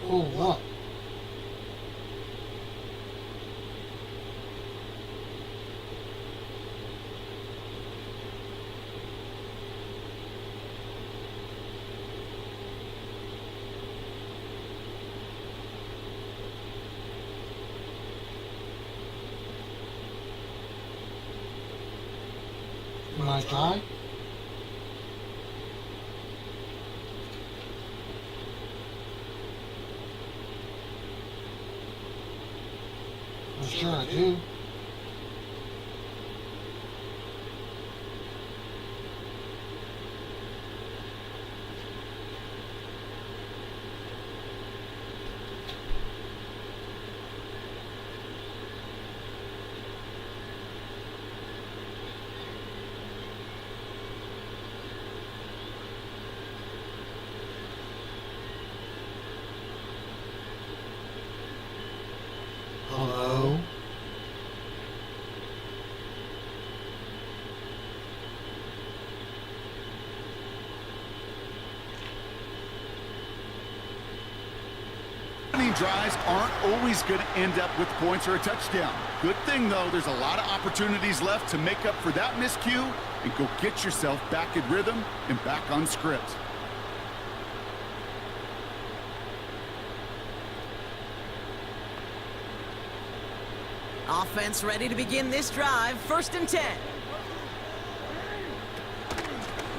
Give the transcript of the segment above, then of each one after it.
Oh, what? Nice try. I'm sure I do. Hello? Drives aren't always going to end up with points or a touchdown. Good thing, though, there's a lot of opportunities left to make up for that miscue and go get yourself back in rhythm and back on script. Offense ready to begin this drive. 1st and 10.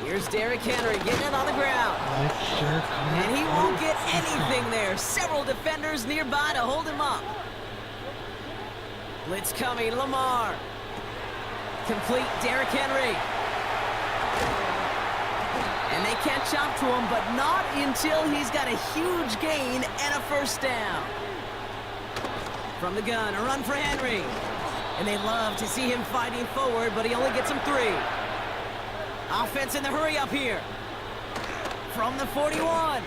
Here's Derrick Henry getting it on the ground. And he won't get anything there. Several defenders nearby to hold him up. Blitz coming, Lamar. Complete, Derrick Henry. And they catch up to him, but not until he's got a huge gain and a 1st down. From the gun, a run for Henry. And they love to see him fighting forward, but he only gets him 3. Offense in the hurry up here. From the 41.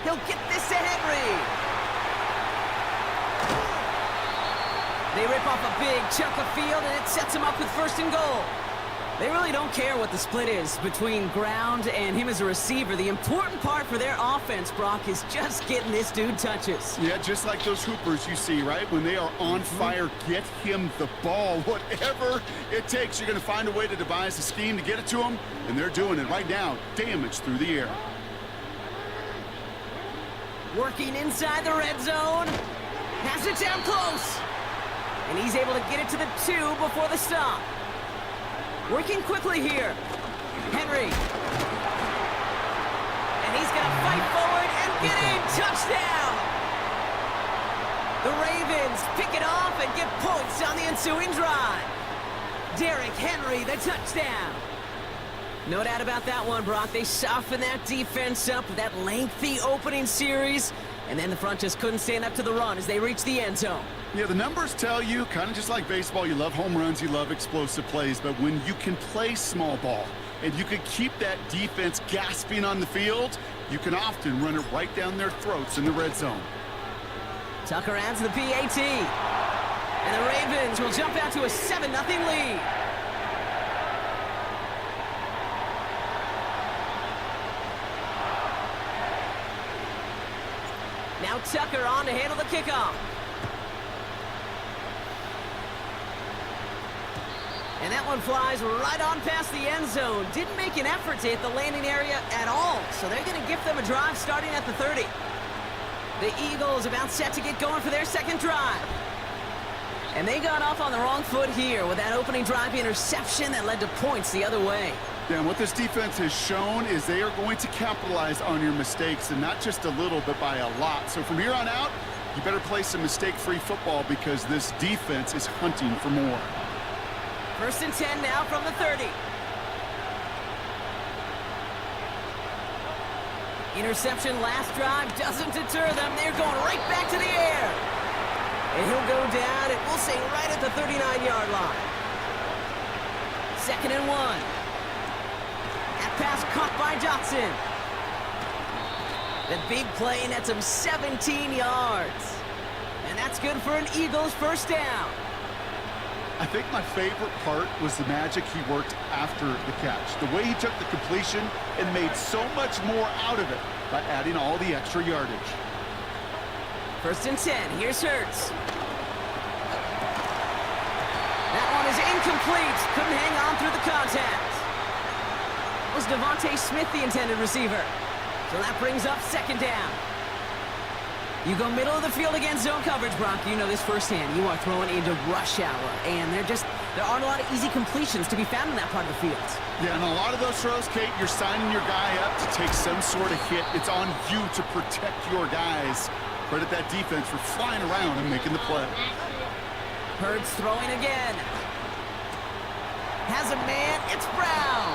He'll get this to Henry. They rip off a big chunk of field, and it sets him up with 1st and goal. They really don't care what the split is between ground and him as a receiver. The important part for their offense, Brock, is just getting this dude touches. Yeah, just like those hoopers you see, right? When they are on fire, get him the ball. Whatever it takes, you're going to find a way to devise a scheme to get it to him, and they're doing it right now. Damage through the air. Working inside the red zone. Has it down close. And he's able to get it to the 2 before the stop. Working quickly here. Henry. And he's going to fight forward and get in. Touchdown! The Ravens pick it off and get points on the ensuing drive. Derrick Henry, the touchdown. No doubt about that one, Brock. They softened that defense up with that lengthy opening series, and then the front just couldn't stand up to the run as they reached the end zone. Yeah, the numbers tell you, kind of just like baseball, you love home runs, you love explosive plays, but when you can play small ball and you can keep that defense gasping on the field, you can often run it right down their throats in the red zone. Tucker adds the PAT. And the Ravens will jump out to a 7-0 lead. Now Tucker on to handle the kickoff. And that one flies right on past the end zone. Didn't make an effort to hit the landing area at all. So they're going to gift them a drive starting at the 30. The Eagles about set to get going for their 2nd drive. And they got off on the wrong foot here with that opening drive interception that led to points the other way. Yeah, and what this defense has shown is they are going to capitalize on your mistakes, and not just a little, but by a lot. So from here on out, you better play some mistake-free football because this defense is hunting for more. 1st and 10 now from the 30. Interception last drive doesn't deter them. They're going right back to the air. And he'll go down, and we'll say right at the 39-yard line. 2nd and 1. That pass caught by Dotson. The big play nets him 17 yards. And that's good for an Eagles 1st down. I think my favorite part was the magic he worked after the catch. The way he took the completion and made so much more out of it by adding all the extra yardage. First and 10. Here's Hurts. That one is incomplete. Couldn't hang on through the contact. Was Devontae Smith the intended receiver? So that brings up second down. You go middle of the field against zone coverage, Brock. You know this firsthand. You are throwing into rush hour, and there aren't a lot of easy completions to be found in that part of the field. Yeah, and a lot of those throws, Kate, you're signing your guy up to take some sort of hit. It's on you to protect your guys. Credit that defense for flying around and making the play. Hurts throwing again. Has a man. It's Brown.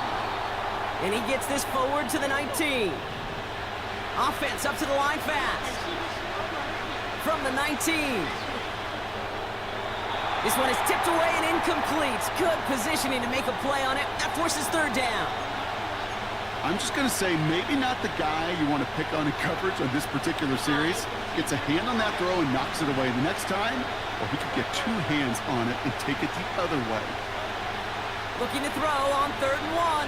And he gets this forward to the 19. Offense up to the line fast. From the 19. This one is tipped away and incomplete. Good positioning to make a play on it. That forces third down. I'm just going to say maybe not the guy you want to pick on in coverage on this particular series. Gets a hand on that throw and knocks it away the next time, or he could get two hands on it and take it the other way. Looking to throw on 3rd and 1.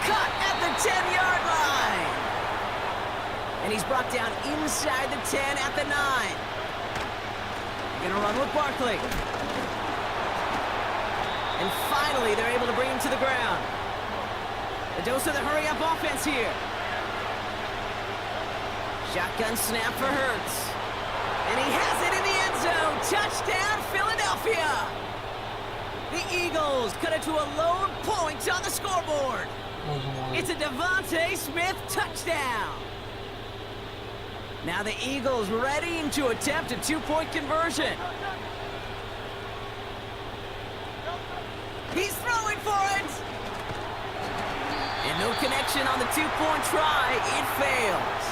Cut at the 10-yard line. And he's brought down inside the 10 at the 9. Gonna run with Barkley. And finally, they're able to bring him to the ground. A dose of the hurry-up offense here. Shotgun snap for Hurts. And he has it in the end zone. Touchdown, Philadelphia. The Eagles cut it to a lone point on the scoreboard. It's a Devontae Smith touchdown. Now the Eagles ready to attempt a two-point conversion. He's throwing for it. And no connection on the two-point try. It fails.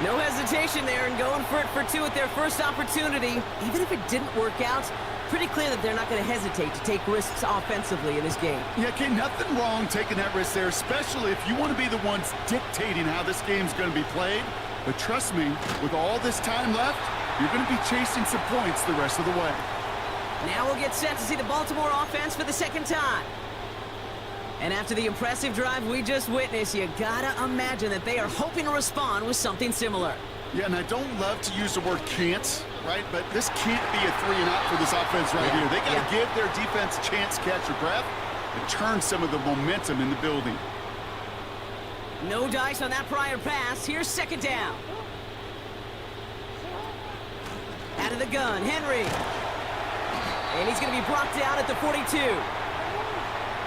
No hesitation there and going for it for two at their first opportunity. Even if it didn't work out, pretty clear that they're not going to hesitate to take risks offensively in this game. Yeah, Kate, nothing wrong taking that risk there, especially if you want to be the ones dictating how this game's going to be played. But trust me, with all this time left, you're going to be chasing some points the rest of the way. Now we'll get set to see the Baltimore offense for the second time. And after the impressive drive we just witnessed, you gotta imagine that they are hoping to respond with something similar. Yeah, and I don't love to use the word can't, right? But this can't be a 3-and-out for this offense right here. They got to give their defense a chance to catch their breath and turn some of the momentum in the building. No dice on that prior pass. Here's second down. Out of the gun, Henry. And he's going to be brought down at the 42.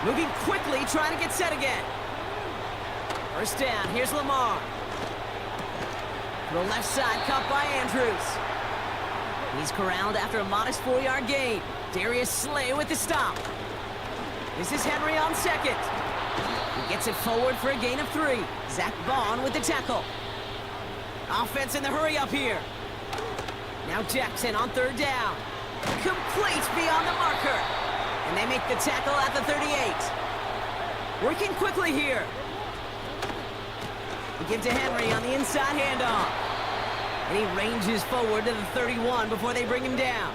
Moving quickly, trying to get set again. First down, here's Lamar. To the left side, caught by Andrews. He's corralled after a modest 4-yard gain. Darius Slay with the stop. This is Henry on second. He gets it forward for a gain of 3. Zach Vaughn with the tackle. Offense in the hurry up here. Now Jackson on third down. Complete beyond the marker. And they make the tackle at the 38. Working quickly here. They give to Henry on the inside handoff. And he ranges forward to the 31 before they bring him down.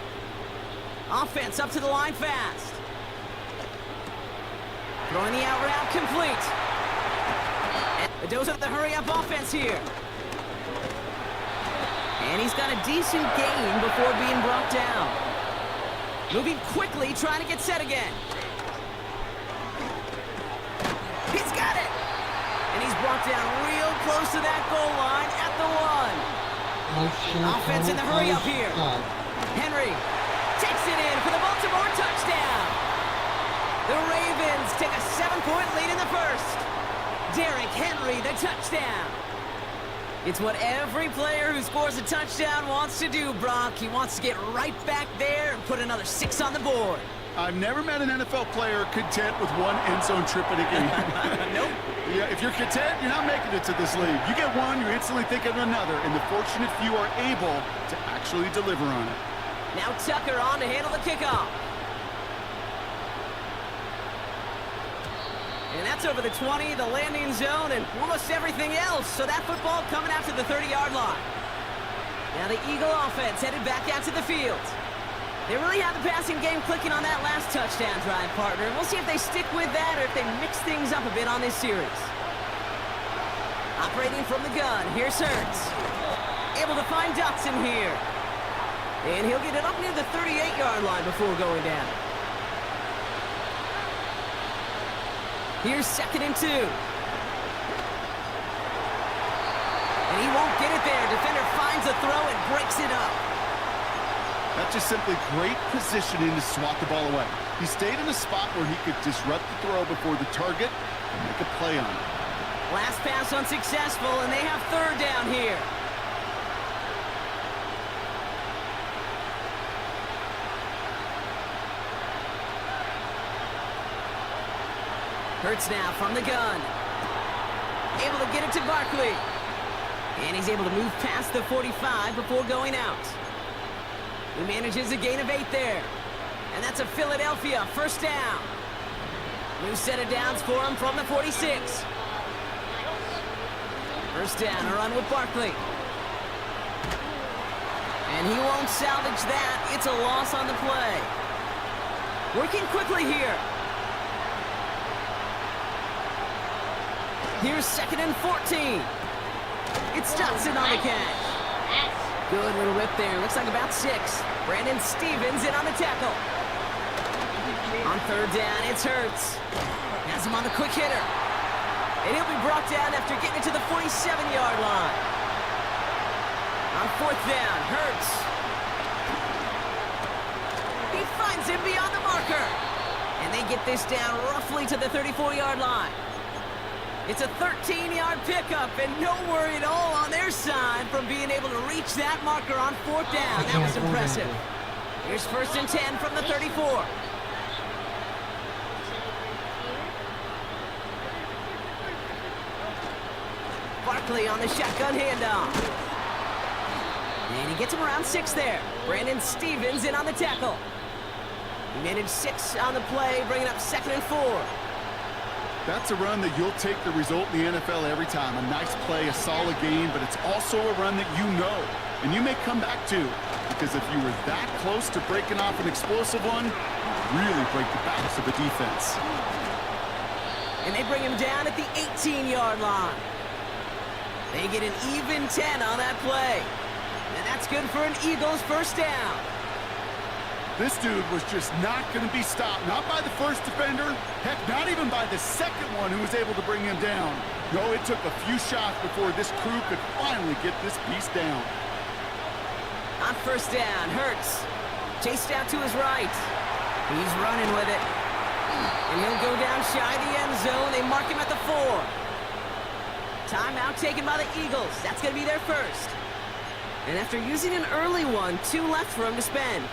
Offense up to the line fast. Throwing the out route complete. And a dose of the hurry-up offense here. And he's got a decent gain before being brought down. Moving quickly, trying to get set again. He's got it! And he's brought down real close to that goal line at the 1. Offense in the hurry-up here. Henry takes it in for the Baltimore touchdown. The Ravens take a 7-point lead in the first. Derrick Henry, the touchdown. It's what every player who scores a touchdown wants to do, Brock. He wants to get right back there and put another 6 on the board. I've never met an NFL player content with one end zone trip in a game. Nope. Yeah, if you're content, you're not making it to this league. You get one, you instantly think of another, and the fortunate few are able to actually deliver on it. Now Tucker on to handle the kickoff. And that's over the 20, the landing zone, and almost everything else. So that football coming out to the 30-yard line. Now the Eagle offense headed back out to the field. They really have the passing game clicking on that last touchdown drive, partner. And we'll see if they stick with that or if they mix things up a bit on this series. Operating from the gun, here's Hurts. able to find Dotson here. And he'll get it up near the 38-yard line before going down. Here's 2nd and 2. And he won't get it there. Defender finds a throw and breaks it up. That's just simply great positioning to swat the ball away. He stayed in a spot where he could disrupt the throw before the target and make a play on it. Last pass unsuccessful, and they have 3rd down here. Hurts now from the gun. Able to get it to Barkley. And he's able to move past the 45 before going out. He manages a gain of 8 there. And that's a Philadelphia 1st down. New set of downs for him from the 46. 1st down, a run with Barkley. And he won't salvage that. It's a loss on the play. Working quickly here. Here's 2nd and 14. It's Dotson on the catch. Good little rip there. Looks like about 6. Brandon Stevens in on the tackle. On 3rd down, it's Hurts. Has him on the quick hitter. And he'll be brought down after getting it to the 47-yard line. On 4th down, Hurts. He finds him beyond the marker. And they get this down roughly to the 34-yard line. It's a 13-yard pickup, and no worry at all on their side from being able to reach that marker on 4th down. That was impressive. Here's 1st and 10 from the 34. Barkley on the shotgun handoff. And he gets him around 6 there. Brandon Stevens in on the tackle. He managed 6 on the play, bringing up 2nd and 4. That's a run that you'll take the result in the NFL every time. A nice play, a solid game, but it's also a run that you know, and you may come back to, because if you were that close to breaking off an explosive one, really break the backs of the defense. And they bring him down at the 18-yard line. They get an even 10 on that play. And that's good for an Eagles 1st down. This dude was just not going to be stopped, not by the first defender, heck, not even by the 2nd one who was able to bring him down. No, it took a few shots before this crew could finally get this beast down. On 1st down, Hurts. Chased out to his right. He's running with it. And he'll go down shy of the end zone. They mark him at the 4. Timeout taken by the Eagles. That's going to be their 1st. And after using an early one, 2 left for him to spend.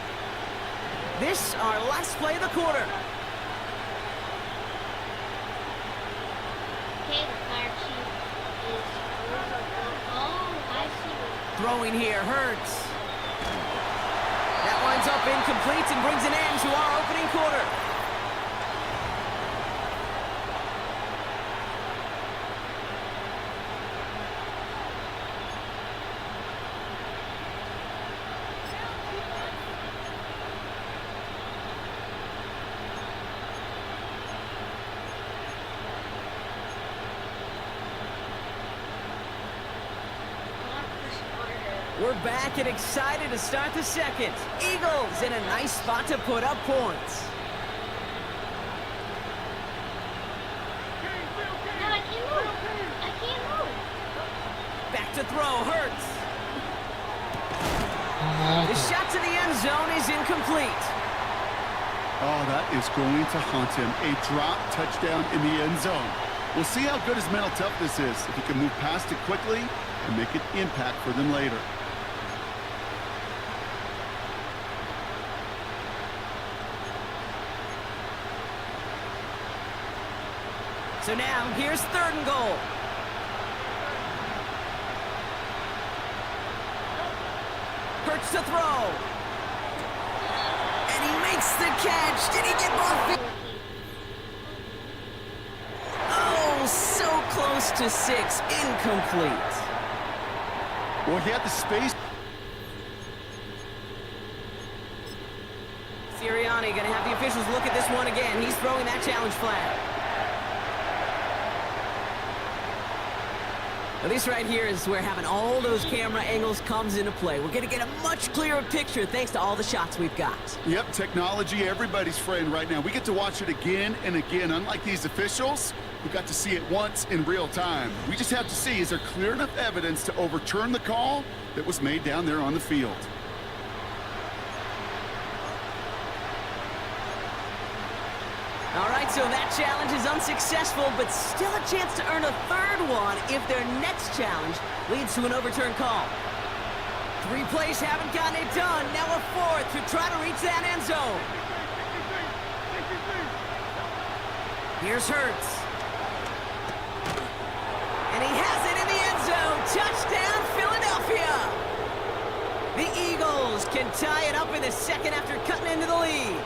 This, our last play of the quarter. Okay, the fire chief is... Oh, I see. Throwing here, Hurts. That winds up incomplete and brings an end to our opening quarter. We're back and excited to start the 2nd. Eagles in a nice spot to put up points. No, I can't move. I can't move. Back to throw, Hurts. The shot to the end zone is incomplete. Oh, that is going to haunt him. A drop touchdown in the end zone. We'll see how good his mental toughness is, if he can move past it quickly and make an impact for them later. So now, here's 3rd and goal. Hurts to throw. And he makes the catch. Did he get both feet? Oh, so close to 6. Incomplete. Well, he had the space. Sirianni going to have the officials look at this one again. He's throwing that challenge flag. Now, this right here is where having all those camera angles comes into play. We're going to get a much clearer picture thanks to all the shots we've got. Yep, technology, everybody's friend right now. We get to watch it again and again. Unlike these officials, we got to see it once in real time. We just have to see, is there clear enough evidence to overturn the call that was made down there on the field? All right, so that challenge is unsuccessful, but still a chance to earn a third one if their next challenge leads to an overturned call. 3 plays haven't gotten it done. Now a 4th to try to reach that end zone. Here's Hurts. And he has it in the end zone. Touchdown, Philadelphia. The Eagles can tie it up in the second after cutting into the lead.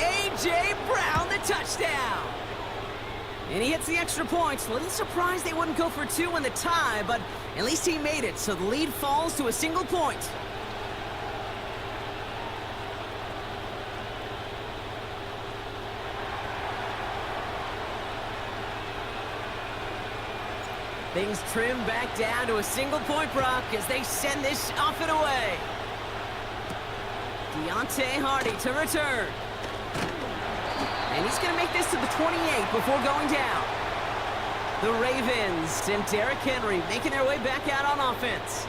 A.J. Brown, the touchdown. And he hits the extra points. A little surprised they wouldn't go for 2 in the tie, but at least he made it, so the lead falls to a single point. Things trim back down to a single point, Brock, as they send this off and away. Deontay Hardy to return. And he's going to make this to the 28 before going down. The Ravens and Derrick Henry making their way back out on offense.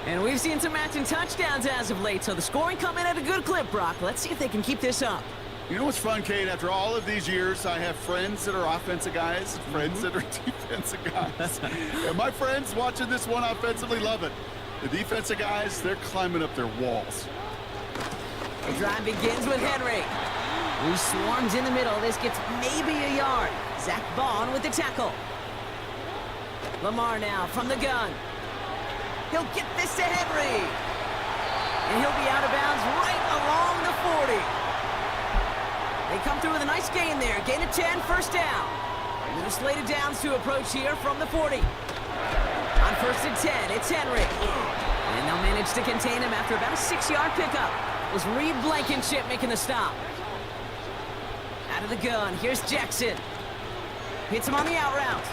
And we've seen some matching touchdowns as of late, so the scoring coming at a good clip, Brock. Let's see if they can keep this up. You know what's fun, Kate? After all of these years, I have friends that are offensive guys, friends that are defensive guys. And my friends watching this one offensively love it. The defensive guys, they're climbing up their walls. The drive begins with Henry. He swarms in the middle. This gets maybe a yard. Zach Bond with the tackle. Lamar now from the gun. He'll get this to Henry. And he'll be out of bounds right along the 40. They come through with a nice gain there. Gain of 10, first down. Loose laid downs to approach here from the 40. On 1st and 10, it's Henry. And they'll manage to contain him after about a 6-yard pickup. It was Reed Blankenship making the stop. Out of the gun, here's Jackson. Hits him on the out route.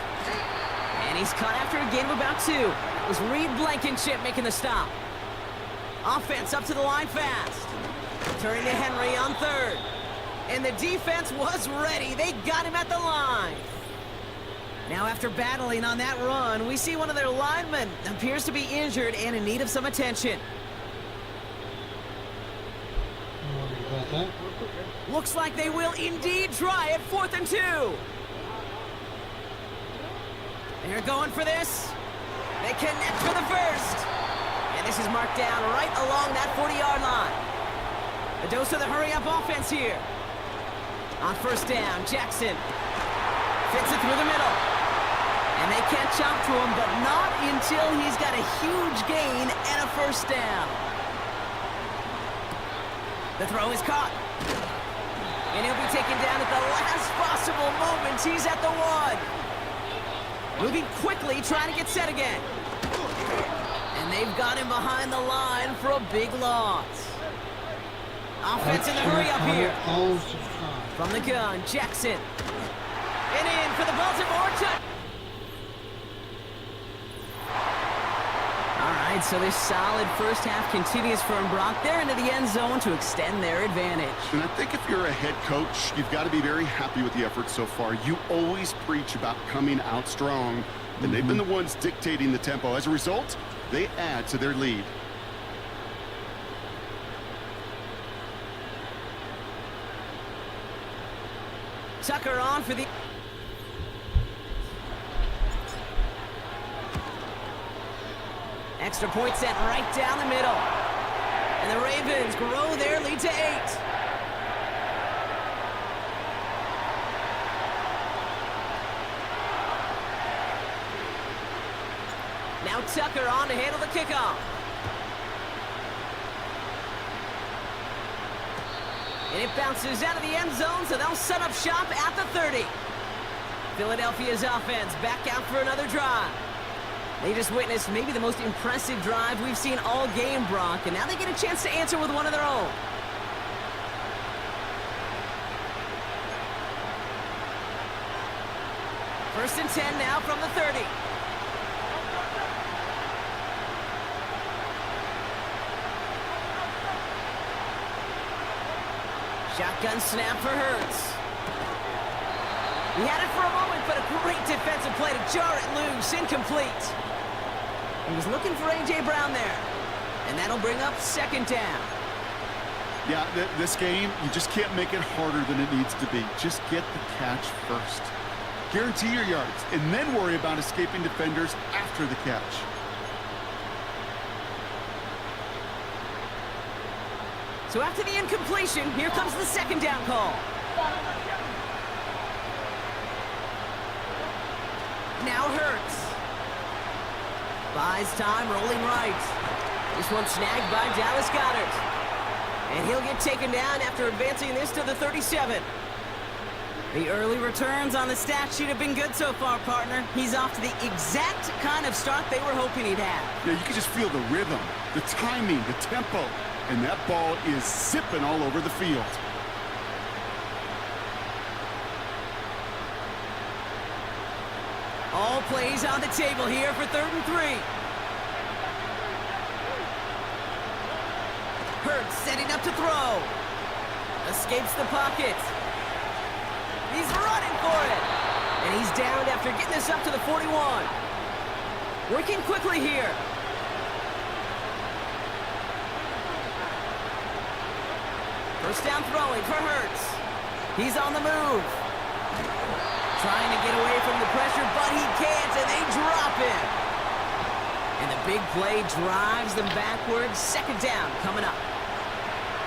And he's caught after a gain of about 2. It was Reed Blankenship making the stop. Offense up to the line fast. Turning to Henry on 3rd. And the defense was ready. They got him at the line. Now after battling on that run, we see one of their linemen appears to be injured and in need of some attention. Looks like they will indeed try it. 4th and 2. They're going for this. They connect for the first. And this is marked down right along that 40-yard line. A dose of the hurry-up offense here. On 1st down, Jackson fits it through the middle. And they can't chop to him, but not until he's got a huge gain and a 1st down. The throw is caught. And he'll be taken down at the last possible moment. He's at the 1. Moving quickly, trying to get set again. And they've got him behind the line for a big loss. Offense in the hurry up here. From the gun, Jackson. And in for the Baltimore touchdown. All right, so this solid first half continues from Brock. They're into the end zone to extend their advantage. And I think if you're a head coach, you've got to be very happy with the effort so far. You always preach about coming out strong, and they've been the ones dictating the tempo. As a result, they add to their lead. Tucker on for the... Extra point set right down the middle. And the Ravens grow their lead to 8. Now Tucker on to handle the kickoff. And it bounces out of the end zone, so they'll set up shop at the 30. Philadelphia's offense back out for another drive. They just witnessed maybe the most impressive drive we've seen all game, Brock, and now they get a chance to answer with one of their own. First and 10 now from the 30. Shotgun snap for Hurts. He had it for a moment, but a great defensive play to jar it loose. Incomplete. He was looking for A.J. Brown there. And that'll bring up second down. Yeah, this game, you just can't make it harder than it needs to be. Just get the catch first. Guarantee your yards, and then worry about escaping defenders after the catch. So after the incompletion, here comes the second down call. Now Hurts. Buys time, rolling right. This one snagged by Dallas Goedert. And he'll get taken down after advancing this to the 37. The early returns on the stat sheet have been good so far, partner. He's off to the exact kind of start they were hoping he'd have. Yeah, you can just feel the rhythm, the timing, the tempo. And that ball is zipping all over the field. All plays on the table here for 3rd and 3. Hurts setting up to throw. Escapes the pocket. He's running for it. And he's downed after getting this up to the 41. Working quickly here. First down throwing for Hurts. He's on the move. Trying to get away from the pressure, but he can't, and they drop him. And the big play drives them backwards. Second down coming up.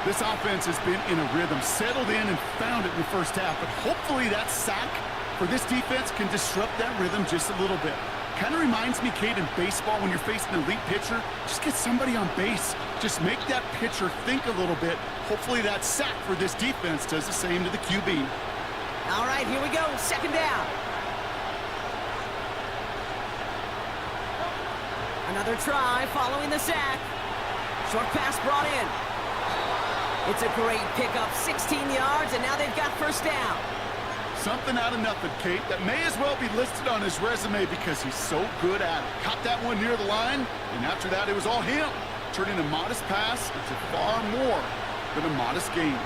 This offense has been in a rhythm, settled in and found it in the first half, but hopefully that sack for this defense can disrupt that rhythm just a little bit. Kind of reminds me, Kate, in baseball when you're facing an elite pitcher, just get somebody on base. Just make that pitcher think a little bit. Hopefully that sack for this defense does the same to the QB. All right, here we go. Second down. Another try following the sack. Short pass brought in. It's a great pickup, 16 yards, and now they've got first down. Something out of nothing, Kate, that may as well be listed on his resume because he's so good at it. Caught that one near the line, and after that it was all him. Turning a modest pass into far more than a modest gain.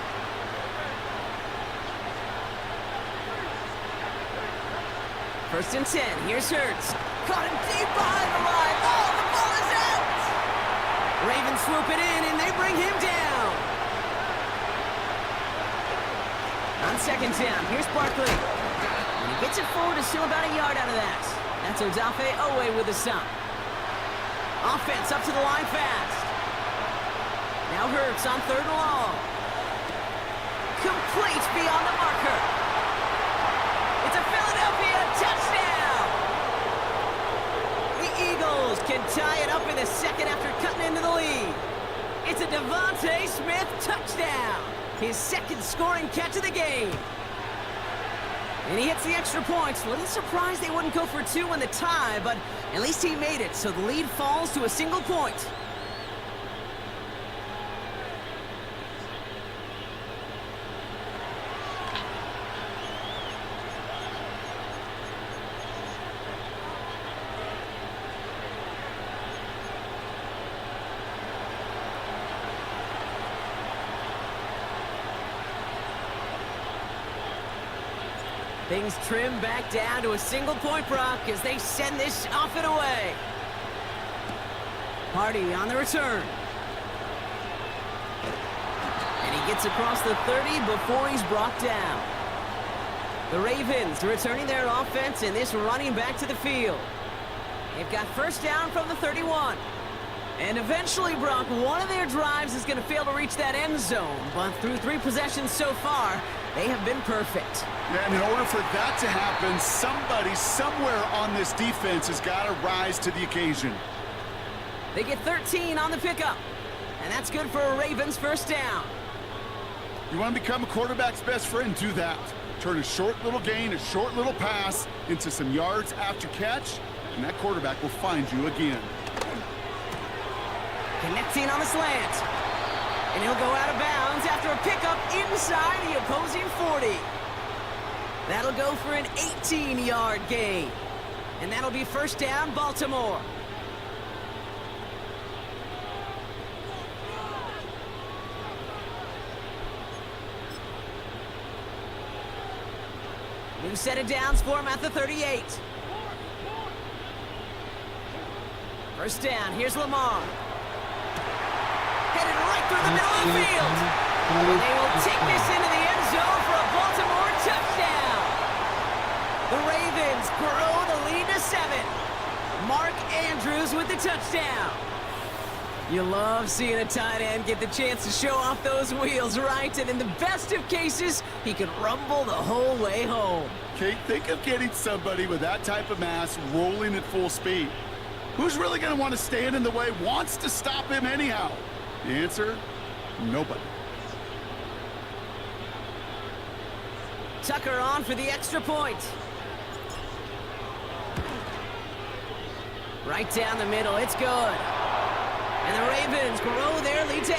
First and 10, here's Hurts. Caught him deep behind the line. Oh, the ball is out! Ravens swoop it in, and they bring him down. On second down, here's Barkley. And he gets it forward, is still about a yard out of that. That's Odafe Owe with a stop. Offense up to the line fast. Now Hurts on 3rd and long. Complete beyond the marker. It's a Philadelphia touchdown! The Eagles can tie it up in the second after cutting into the lead. It's a Devontae Smith touchdown. His second scoring catch of the game. And he hits the extra points. A little surprised they wouldn't go for 2 in the tie, but at least he made it, so the lead falls to a single point. Things trim back down to a single point, Brock, as they send this off and away. Hardy on the return. And he gets across the 30 before he's brought down. The Ravens returning their offense and this running back to the field. They've got first down from the 31. And eventually, Brock, one of their drives is going to fail to reach that end zone. But through 3 possessions so far, they have been perfect. Yeah, and in order for that to happen, somebody somewhere on this defense has got to rise to the occasion. They get 13 on the pickup. And that's good for a Ravens first down. You want to become a quarterback's best friend, do that. Turn a short little gain, a short little pass into some yards after catch, and that quarterback will find you again. Connecting on the slant. And he'll go out of bounds after a pickup inside the opposing 40. That'll go for an 18-yard gain. And that'll be first down, Baltimore. New set of downs for him at the 38. First down, here's Lamar. Headed right through the middle of the field. And they will take this into the end zone for a Baltimore touchdown. The Ravens grow the lead to 7. Mark Andrews with the touchdown. You love seeing a tight end get the chance to show off those wheels, right? And in the best of cases, he could rumble the whole way home. Kate, think of getting somebody with that type of mass rolling at full speed. Who's really going to want to stand in the way, wants to stop him anyhow? The answer, nobody. Tucker on for the extra point. Right down the middle, it's good. And the Ravens grow their lead to 8.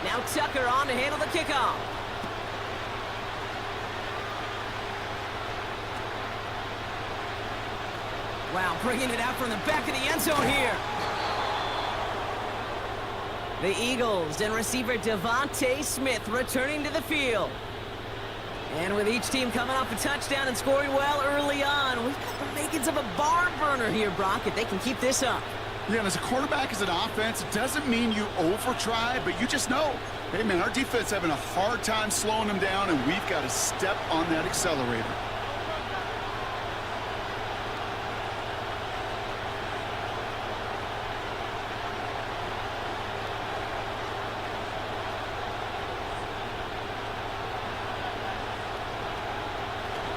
Now Tucker on to handle the kickoff. Wow, bringing it out from the back of the end zone here. The Eagles and receiver Devontae Smith returning to the field. And with each team coming off a touchdown and scoring well early on, we've got the makings of a barn burner here, Brock, if they can keep this up. Yeah, and as a quarterback, as an offense, it doesn't mean you over-try, but you just know, hey, man, our defense having a hard time slowing them down, and we've got to step on that accelerator.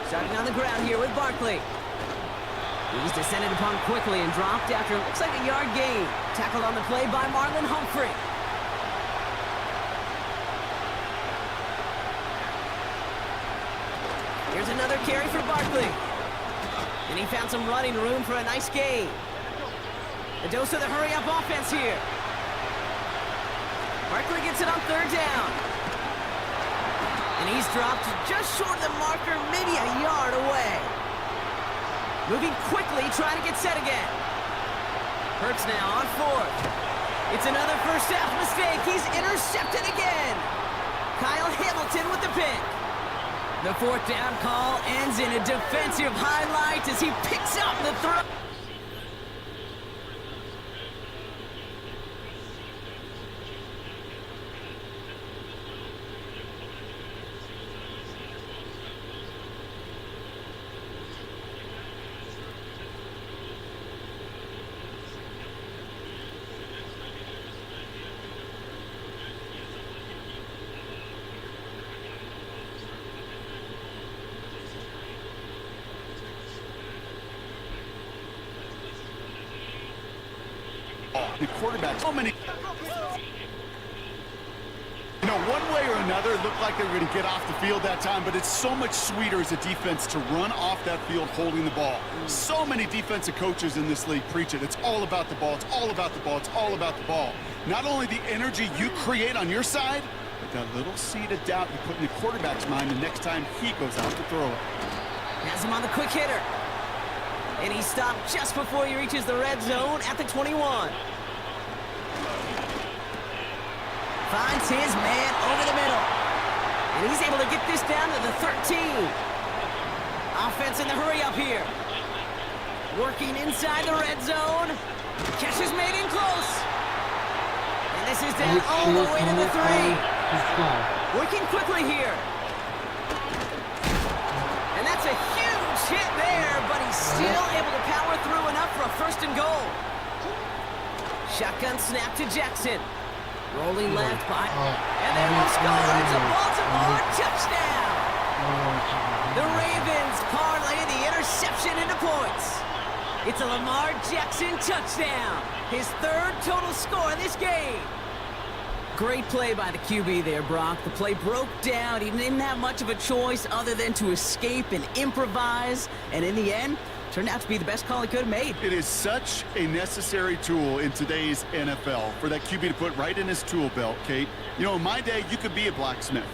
Starting on the ground here with Barkley. He's descended upon quickly and dropped after it looks like a yard gain. Tackled on the play by Marlon Humphrey. Here's another carry for Barkley. And he found some running room for a nice gain. A dose of the hurry-up offense here. Barkley gets it on 3rd down. And he's dropped just short of the marker, maybe a yard away. Moving quickly, trying to get set again. Hurts now on 4th. It's another first half mistake. He's intercepted again. Kyle Hamilton with the pick. The 4th down call ends in a defensive highlight as he picks up the throw. The quarterback, so many. You know, one way or another, it looked like they were going to get off the field that time, but it's so much sweeter as a defense to run off that field holding the ball. So many defensive coaches in this league preach it. It's all about the ball. It's all about the ball. It's all about the ball. Not only the energy you create on your side, but that little seed of doubt you put in the quarterback's mind the next time he goes out to throw it. Has him on the quick hitter. And he stopped just before he reaches the red zone at the 21. Finds his man over the middle. And he's able to get this down to the 13. Offense in the hurry up here. Working inside the red zone. Catch is made in close. And this is down all the way to the 3. Working quickly here. And that's a huge hit there, but he's still able to power through enough for a 1st and goal. Shotgun snap to Jackson. Rolling left by, and they will score. It's a Baltimore touchdown. The Ravens parlay the interception into points. It's a Lamar Jackson touchdown. His 3rd total score in this game. Great play by the QB there, Brock. The play broke down. He didn't have much of a choice other than to escape and improvise. And in the end, turned out to be the best call he could have made. It is such a necessary tool in today's NFL for that QB to put right in his tool belt, Kate. You know, in my day, you could be a blacksmith.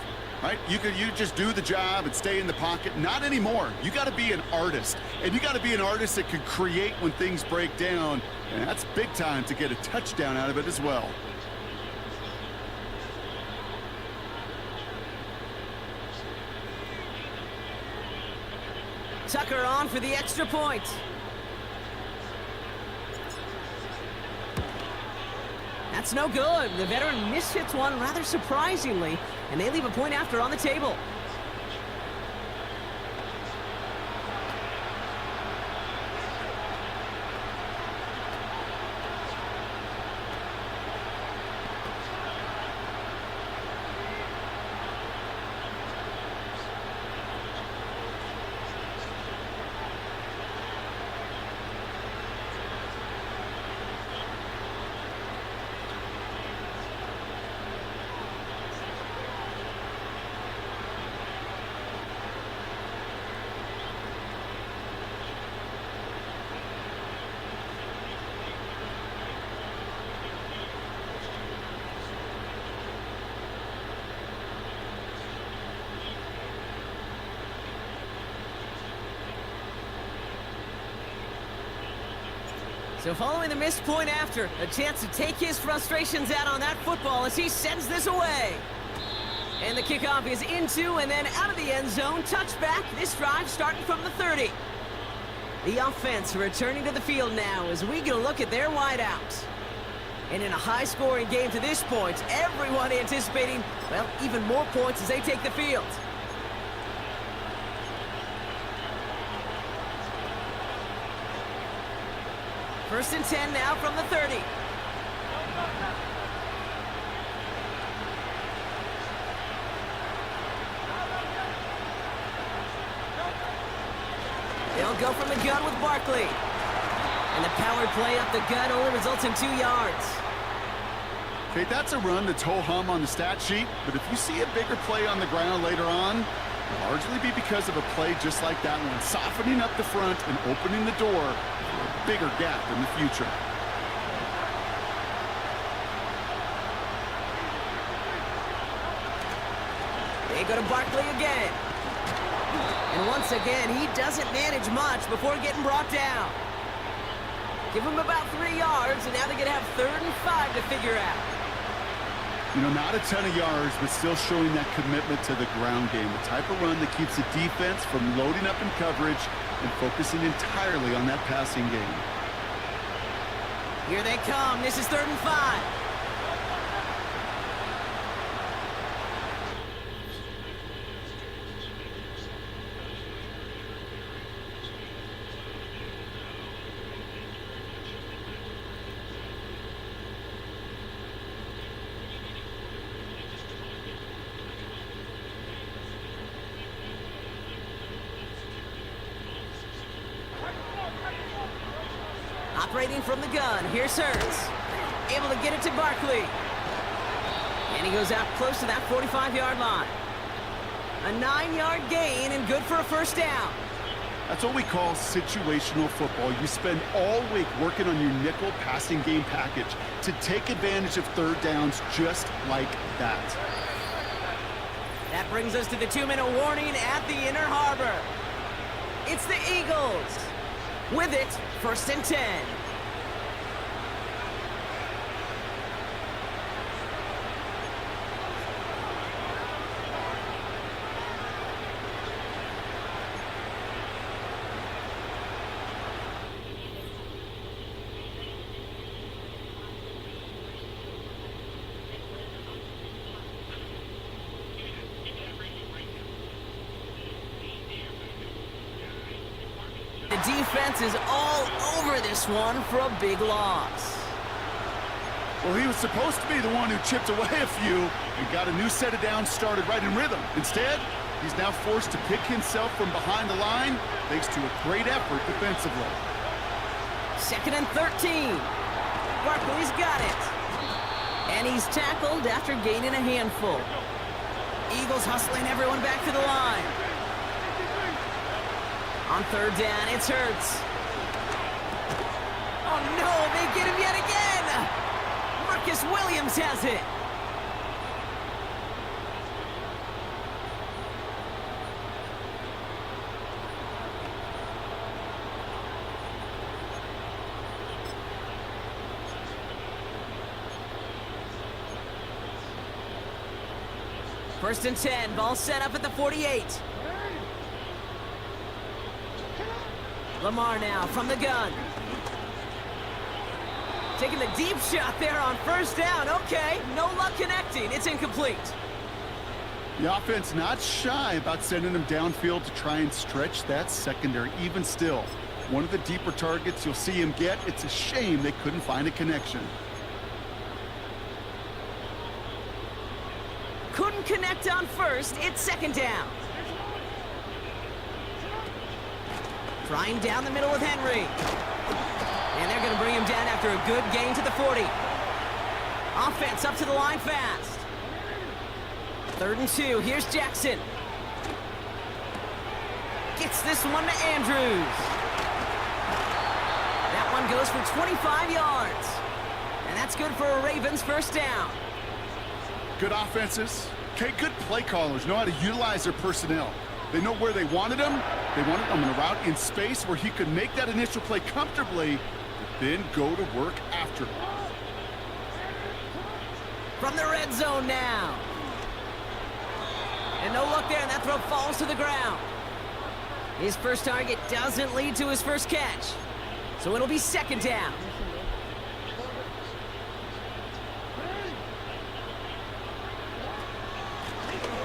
right? You just do the job and stay in the pocket. Not anymore. You got to be an artist, and you got to be an artist that can create when things break down, and that's big time to get a touchdown out of it as well. Tucker on for the extra point. That's no good. The veteran mishits one rather surprisingly, and they leave a point after on the table. So following the missed point after, a chance to take his frustrations out on that football as he sends this away. And the kickoff is into and then out of the end zone. Touchback, this drive starting from the 30. The offense returning to the field now as we get a look at their wideouts. And in a high-scoring game to this point, everyone anticipating, well, even more points as they take the field. First and 10 now from the 30. They'll go from the gun with Barkley. And the power play up the gut only results in 2 yards. Okay, that's a run that's ho-hum on the stat sheet, but if you see a bigger play on the ground later on, it'll largely be because of a play just like that one, softening up the front and opening the door for a bigger gap in the future. They go to Barkley again. And once again, he doesn't manage much before getting brought down. Give him about 3 yards, and now they're going to have 3rd and 5 to figure out. You know, not a ton of yards, but still showing that commitment to the ground game. The type of run that keeps the defense from loading up in coverage and focusing entirely on that passing game. Here they come. This is 3rd and 5. Operating from the gun, here's Hurts. Able to get it to Barkley. And he goes out close to that 45-yard line. A 9-yard gain and good for a first down. That's what we call situational football. You spend all week working on your nickel passing game package to take advantage of third downs just like that. That brings us to the 2-minute warning at the Inner Harbor. It's the Eagles. With it, 1st and 10. The defense is all over this one for a big loss. Well, he was supposed to be the one who chipped away a few and got a new set of downs started right in rhythm. Instead, he's now forced to pick himself from behind the line thanks to a great effort defensively. 2nd and 13. Barkley's got it. And he's tackled after gaining a handful. Eagles hustling everyone back to the line. On 3rd down, it's Hurts. Oh no, they get him yet again! Marcus Williams has it. First and 10, ball set up at the 48. Lamar now from the gun. Taking the deep shot there on first down. Okay, no luck connecting. It's incomplete. The offense not shy about sending them downfield to try and stretch that secondary. Even still, one of the deeper targets you'll see him get. It's a shame they couldn't find a connection. Couldn't connect on first. It's second down. Trying down the middle with Henry. And they're going to bring him down after a good gain to the 40. Offense up to the line fast. 3rd and 2. Here's Jackson. Gets this one to Andrews. That one goes for 25 yards. And that's good for a Ravens first down. Good offenses. Okay, good play callers know how to utilize their personnel. They know where they wanted him. They wanted him in a route in space where he could make that initial play comfortably, but then go to work after. From the red zone now. And no luck there, and that throw falls to the ground. His first target doesn't lead to his first catch. So it'll be second down.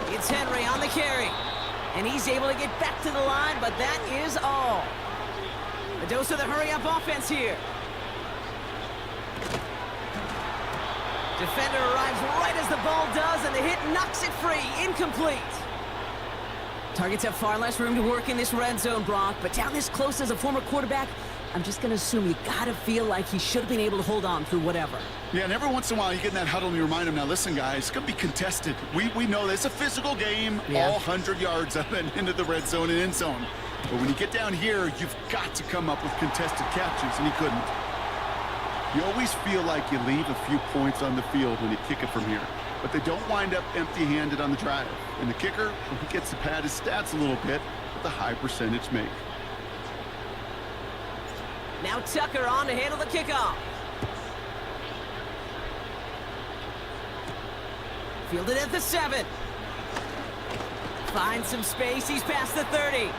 It's Henry on the carry. And he's able to get back to the line, but that is all. A dose of the hurry-up offense here. Defender arrives right as the ball does, and the hit knocks it free. Incomplete. Targets have far less room to work in this red zone, Brock, but down this close as a former quarterback, I'm just going to assume you got to feel like he should have been able to hold on through whatever. Yeah, and every once in a while you get in that huddle and you remind him, now listen, guys, it's going to be contested. We know this. It's a physical game, all 100 yards up and into the red zone and end zone. But when you get down here, you've got to come up with contested catches, and he couldn't. You always feel like you leave a few points on the field when you kick it from here. But they don't wind up empty-handed on the drive. And the kicker, he gets to pad his stats a little bit with a high percentage make. Now Tucker on to handle the kickoff. Fielded at the 7. Finds some space. He's past the 30.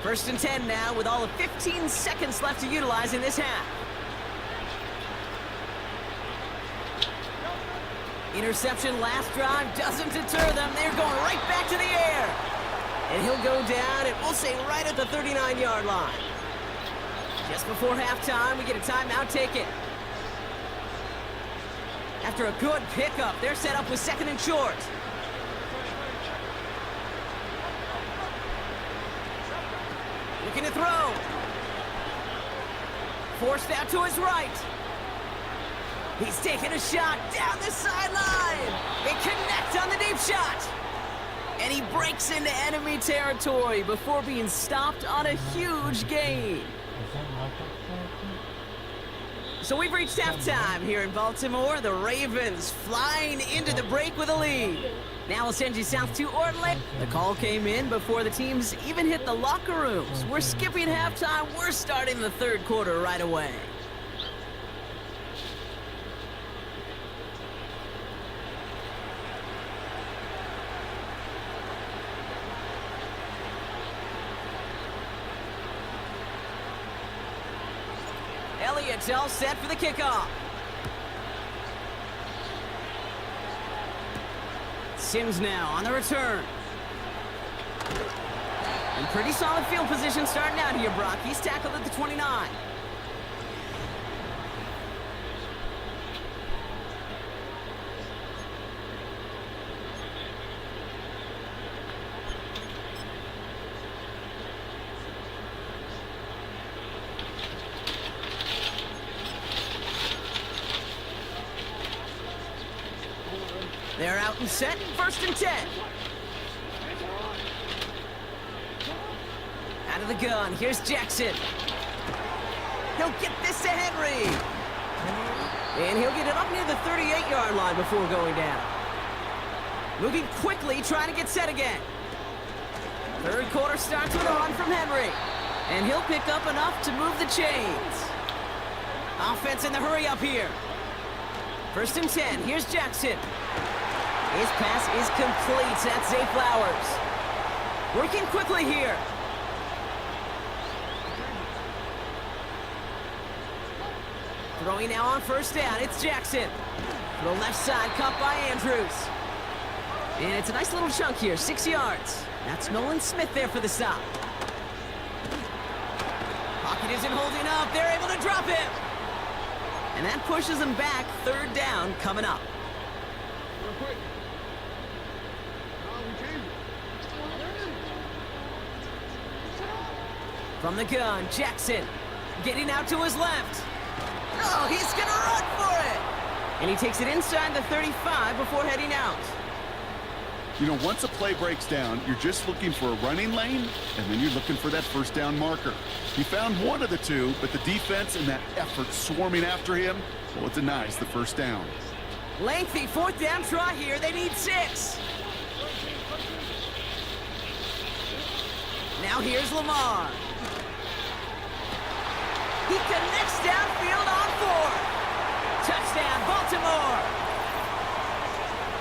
First and 10 now with all of 15 seconds left to utilize in this half. Interception last drive doesn't deter them. They're going right back to the air. And he'll go down, and we'll say right at the 39-yard line. Just before halftime, we get a timeout taken. After a good pickup, they're set up with 2nd and short. Looking to throw. Forced out to his right. He's taking a shot down the sideline. They connect on the deep shot. And he breaks into enemy territory before being stopped on a huge gain. So we've reached halftime here in Baltimore. The Ravens flying into the break with a lead. Now we'll send you south to Orlando. The call came in before the teams even hit the locker rooms. We're skipping halftime. We're starting the 3rd quarter right away. Elliott's all set for the kickoff. Sims now on the return. And pretty solid field position starting out here, Brock. He's tackled at the 29. They're out and set, 1st and 10. Out of the gun, here's Jackson. He'll get this to Henry. And he'll get it up near the 38-yard line before going down. Moving quickly, trying to get set again. Third quarter starts with a run from Henry. And he'll pick up enough to move the chains. Offense in the hurry up here. 1st and 10, here's Jackson. His pass is complete. That's Zay Flowers. Working quickly here. Throwing now on 1st down, it's Jackson. To the left side, caught by Andrews. And it's a nice little chunk here, 6 yards. That's Nolan Smith there for the stop. Pocket isn't holding up. They're able to drop him. And that pushes them back. 3rd down coming up. From the gun, Jackson getting out to his left. Oh, he's going to run for it. And he takes it inside the 35 before heading out. You know, once a play breaks down, you're just looking for a running lane, and then you're looking for that 1st down marker. He found one of the two, but the defense and that effort swarming after him, well, it denies the 1st down. Lengthy 4th down try here. They need 6. Now here's Lamar. He connects downfield on 4. Touchdown, Baltimore.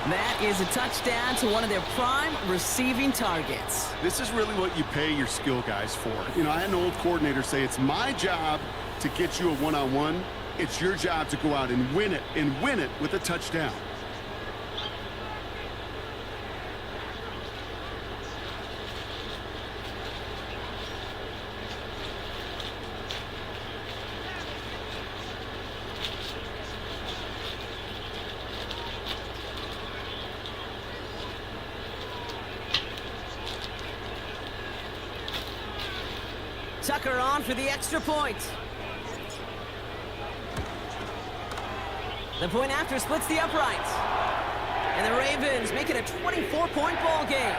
That is a touchdown to one of their prime receiving targets. This is really what you pay your skill guys for. You know, I had an old coordinator say, it's my job to get you a one-on-one. It's your job to go out and win it with a touchdown. Tucker on for the extra point. The point after splits the uprights. And the Ravens make it a 24-point ball game.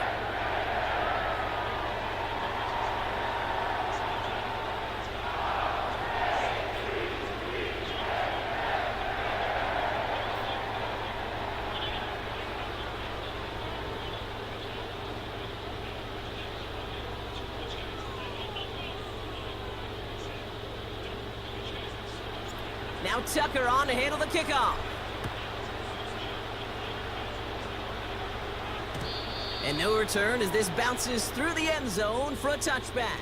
Now Tucker on to handle the kickoff. And no return as this bounces through the end zone for a touchback.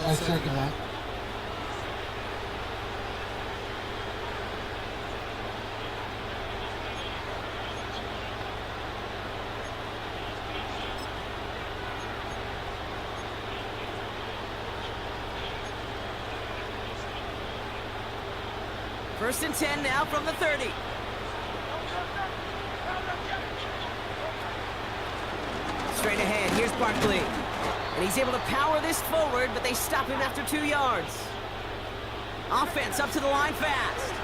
I second that. First and 10 now from the 30. Straight ahead, here's Barkley. And he's able to power this forward, but they stop him after 2 yards. Offense up to the line fast.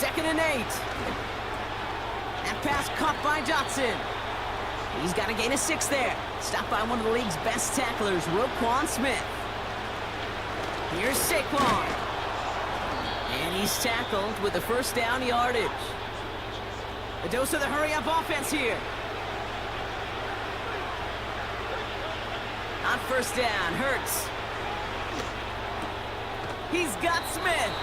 2nd and 8. That pass caught by Johnson. He's got a gain of 6 there. Stopped by one of the league's best tacklers, Roquan Smith. Here's Saquon. And he's tackled with the 1st down yardage. A dose of the hurry-up offense here. On 1st down, Hurts. He's got Smith.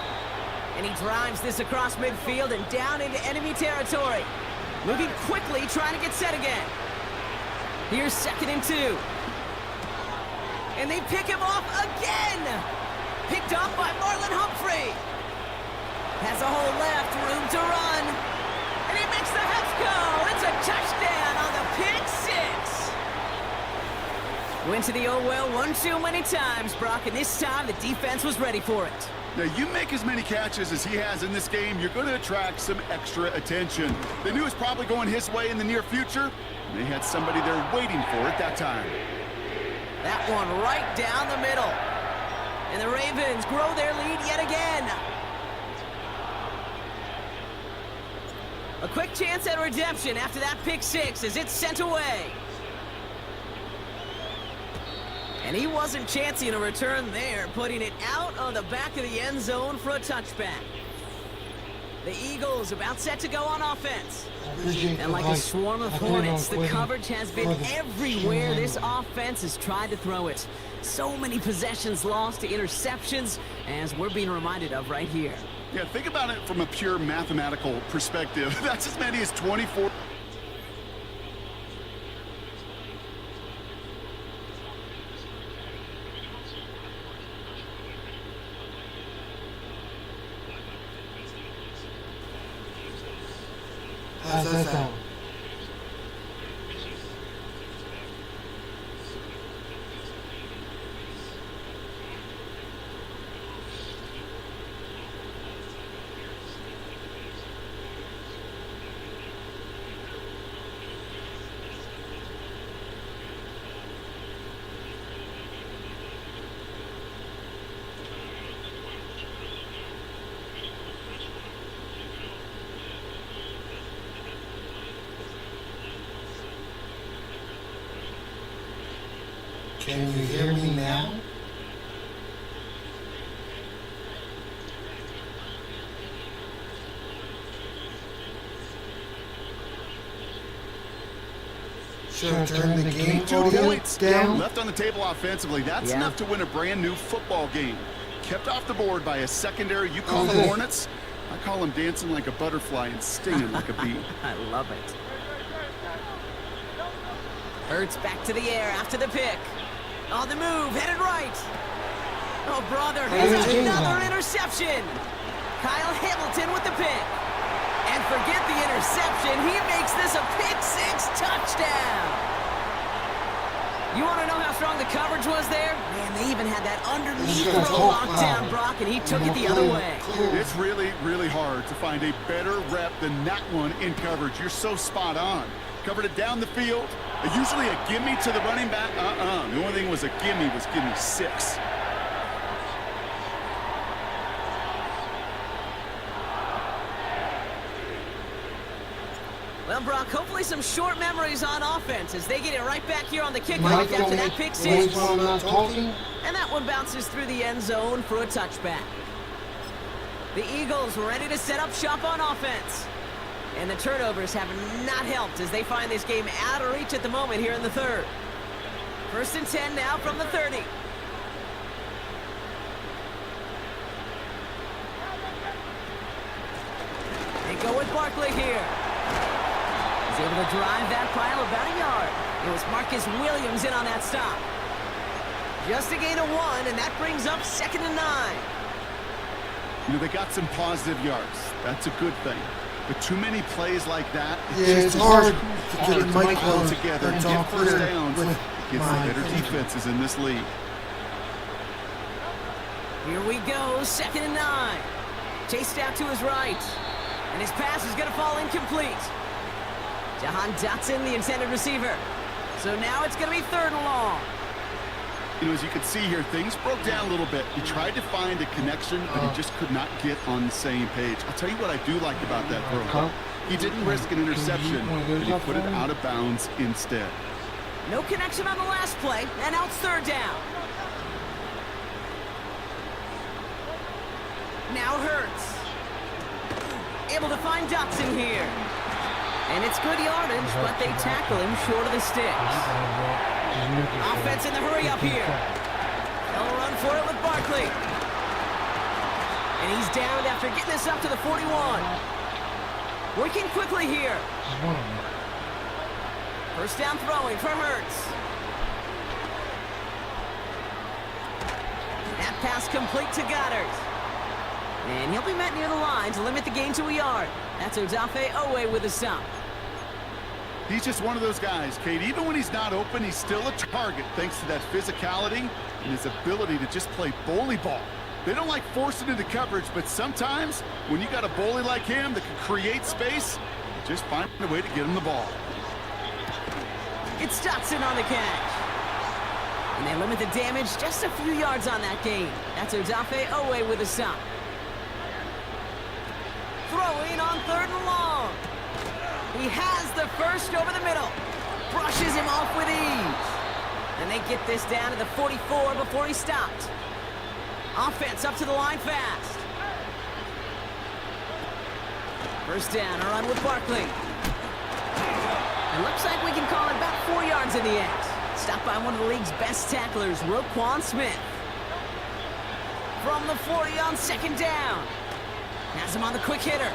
And he drives this across midfield and down into enemy territory. Moving quickly, trying to get set again. Here's 2nd and 2. And they pick him off again. Picked off by Marlon Humphrey. Has a hole left, room to run. And he makes the Hefco. It's a touchdown on the pick 6. Went to the oh well one too many times, Brock, and this time the defense was ready for it. Now, you make as many catches as he has in this game, you're going to attract some extra attention. They knew it was probably going his way in the near future, and they had somebody there waiting for it that time. That one right down the middle. And the Ravens grow their lead yet again. A quick chance at redemption after that pick 6 as it's sent away. And he wasn't chancing a return there, putting it out on the back of the end zone for a touchback. The Eagles about set to go on offense. And like a swarm of hornets, the coverage has been everywhere this offense has tried to throw it. So many possessions lost to interceptions, as we're being reminded of right here. Yeah, think about it from a pure mathematical perspective. That's as many as 24. How's that sound? Can you hear me now? Should I turn the game 2 volume points down? left on the table offensively. That's enough to win a brand new football game. Kept off the board by a secondary. You call them Hornets. I call them dancing like a butterfly and stinging like a bee. I love it. Hurts back to the air after the pick. On the move, headed right. Oh, brother, here's another interception. Kyle Hamilton with the pick. And forget the interception, he makes this a pick-6 touchdown. You want to know how strong the coverage was there? Man, they even had that underneath throw locked down, Brock, and he took it the other way. It's really, really hard to find a better rep than that one in coverage. You're so spot on. Covered it down the field. Usually a gimme to the running back. The only thing was a gimme was gimme 6. Well, Brock, hopefully some short memories on offense as they get it right back here on the kickoff after that pick 6. And that one bounces through the end zone for a touchback. The Eagles ready to set up shop on offense. And the turnovers have not helped as they find this game out of reach at the moment here in the third. 1st and 10 now from the 30. They go with Barkley here. He's able to drive that pile about a yard. It was Marcus Williams in on that stop. Just a gain of 1, and that brings up 2nd and 9. You know, they got some positive yards. That's a good thing. But too many plays like that, It's hard to to get my pull together and get first downs with against the my better defenses in this league. Here we go, 2nd and 9. Chased out to his right. And his pass is going to fall incomplete. Jahan Dotson, the intended receiver. So now it's going to be 3rd and long. You know, as you can see here, things broke down a little bit. He tried to find a connection, but he just could not get on the same page. I'll tell you what I do like about that throw. He didn't risk an interception, but he put it out of bounds instead. No connection on the last play, and now it's 3rd down. Now Hurts. Able to find Dotson here. And it's good yardage, but they tackle him short of the sticks. Offense in the hurry up here. They'll run for it with Barkley. And he's down after getting this up to the 41. Working quickly here. 1st down throwing for Hurts. That pass complete to Goddard. And he'll be met near the line to limit the gain to a yard. That's Odafe Owe with a stop. He's just one of those guys, Kate. Even when he's not open, he's still a target thanks to that physicality and his ability to just play bully ball. They don't like forcing into coverage, but sometimes when you got a bully like him that can create space, just find a way to get him the ball. It's Dotson on the catch. And they limit the damage just a few yards on that gain. That's Odafe Owe with a stop. Throwing on 3rd and long. He has the first over the middle. Brushes him off with ease. And they get this down to the 44 before he stopped. Offense up to the line fast. First down, a run with Barkley. It looks like we can call it about 4 yards in the end. Stopped by one of the league's best tacklers, Roquan Smith. From the 40 on second down. Has him on the quick hitter.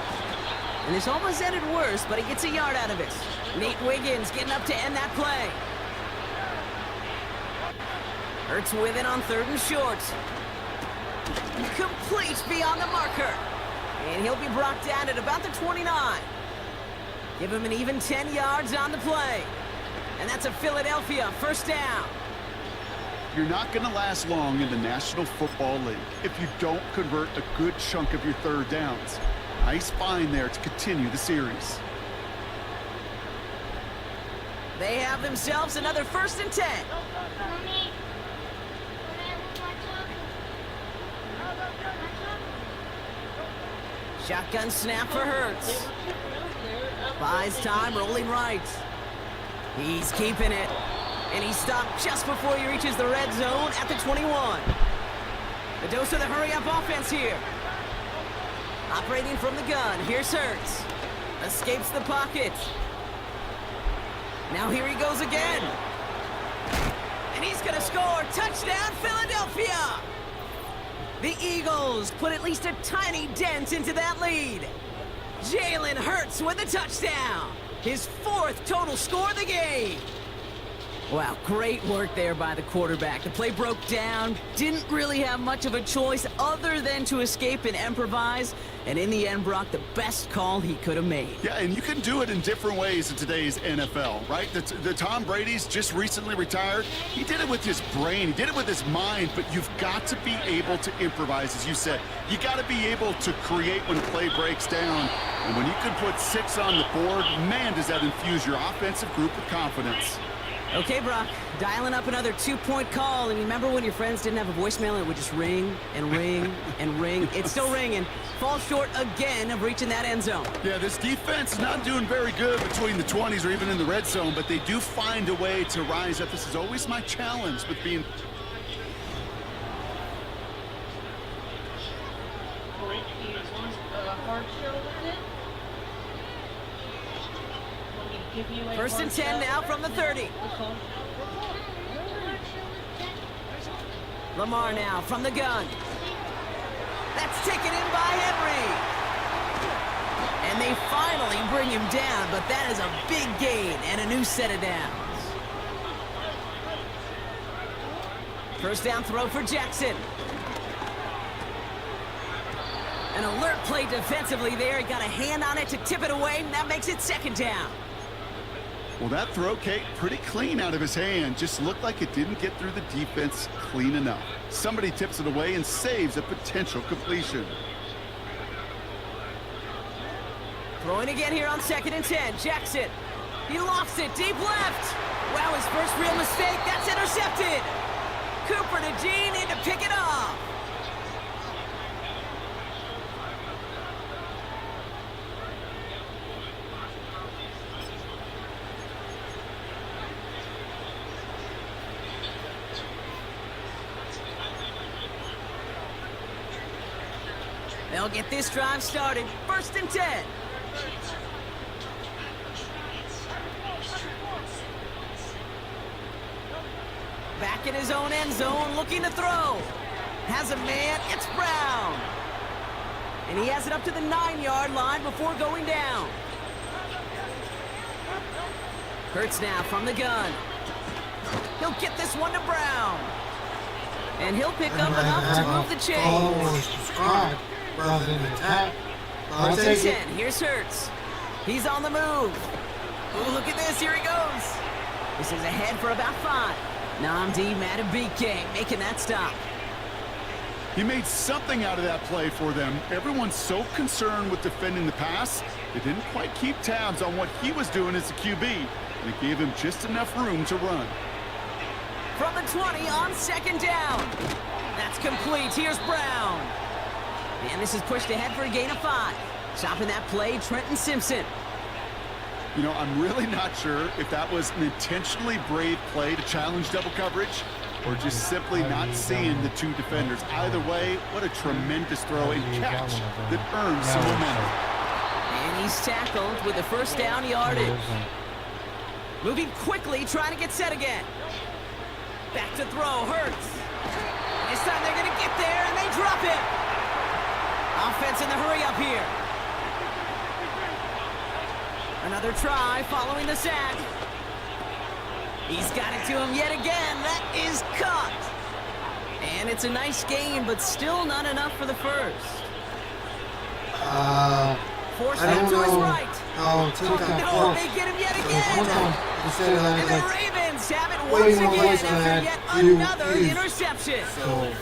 And this almost ended worse, but he gets a yard out of it. Nate Wiggins getting up to end that play. Hurts with it on third and short. Complete beyond the marker. And he'll be brought down at about the 29. Give him an even 10 yards on the play. And that's a Philadelphia first down. You're not going to last long in the National Football League if you don't convert a good chunk of your third downs. Nice find there to continue the series. They have themselves another first and 10. Mommy. Shotgun snap for Hurts. Buys time, rolling right. He's keeping it. And he stopped just before he reaches the red zone at the 21. The dose of the hurry-up offense here. Operating from the gun, here's Hurts. Escapes the pocket. Now here he goes again. And he's gonna score. Touchdown, Philadelphia! The Eagles put at least a tiny dent into that lead. Jalen Hurts with a touchdown. His fourth total score of the game. Wow, great work there by the quarterback. The play broke down, didn't really have much of a choice other than to escape and improvise, and in the end, Brock, the best call he could have made. Yeah, and you can do it in different ways in today's NFL, right? The Tom Brady's just recently retired. He did it with his brain. He did it with his mind, but you've got to be able to improvise, as you said. You got to be able to create when play breaks down. And when you can put 6 on the board, man, does that infuse your offensive group with confidence. Okay, Brock, dialing up another 2-point call. And remember when your friends didn't have a voicemail and it would just ring and ring and ring? It's still ringing. Falls short again of reaching that end zone. Yeah, this defense is not doing very good between the 20s or even in the red zone, but they do find a way to rise up. This is always my challenge with being... First and 10 now from the 30. Lamar now from the gun. That's taken in by Henry. And they finally bring him down, but that is a big gain and a new set of downs. First down throw for Jackson. An alert play defensively there. He got a hand on it to tip it away, and that makes it second down. Well, that throw, Kate, pretty clean out of his hand. Just looked like it didn't get through the defense clean enough. Somebody tips it away and saves a potential completion. Throwing again here on second and 10. Jackson. He lofts it deep left. Wow, his first real mistake. That's intercepted. Cooper to Jean in to pick it off. They'll get this drive started. First and 10. Back in his own end zone, looking to throw. Has a man, it's Brown. And he has it up to the 9-yard line before going down. Hurts now from the gun. He'll get this one to Brown. And he'll pick up enough to move the Follow or chains. subscribe rather than attack. I'll First and take it. 10, here's Hurts. He's on the move. Oh, look at this, here he goes. This is ahead for about 5. Nnamdi Madubuike making that stop. He made something out of that play for them. Everyone's so concerned with defending the pass, they didn't quite keep tabs on what he was doing as a QB. And it gave him just enough room to run. From the 20 on second down. That's complete. Here's Brown. And this is pushed ahead for a gain of 5. Stopping that play, Trenton Simpson. You know, I'm really not sure if that was an intentionally brave play to challenge double coverage or just simply not seeing the two defenders. Either way, what a tremendous throw and catch that earns some momentum. And he's tackled with the first down yardage. Moving quickly, trying to get set again. Back to throw, Hurts. This time they're going to get there, and they drop it. Offense in the hurry up here. Another try following the sack. He's got it to him yet again. That is caught. And it's a nice game, but still not enough for the first. Forced out to his right. No, they get him yet again. And the Ravens have it once waiting on again voice after on yet that. You another use. interception. So,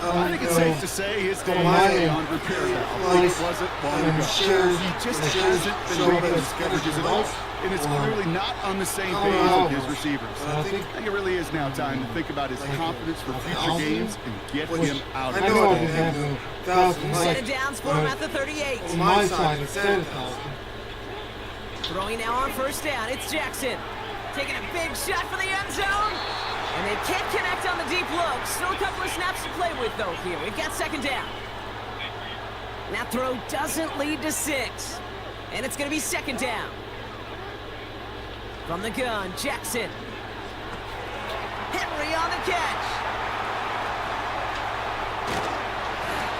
I think it's safe to say his day on repair valve. It wasn't long ago. He just hasn't been reading his coverages at all, and it's clearly not on the same page with his receivers. I think it really is now time to think about his confidence for future games and get him out of it. Set it down for him at the 38. On my side, instead of 1,000. Throwing now on first down, it's Jackson. Taking a big shot for the end zone. And they can't connect on the deep look. Still a couple of snaps to play with, though, here. We've got second down. That throw doesn't lead to 6. And it's going to be second down. From the gun, Jackson. Henry on the catch.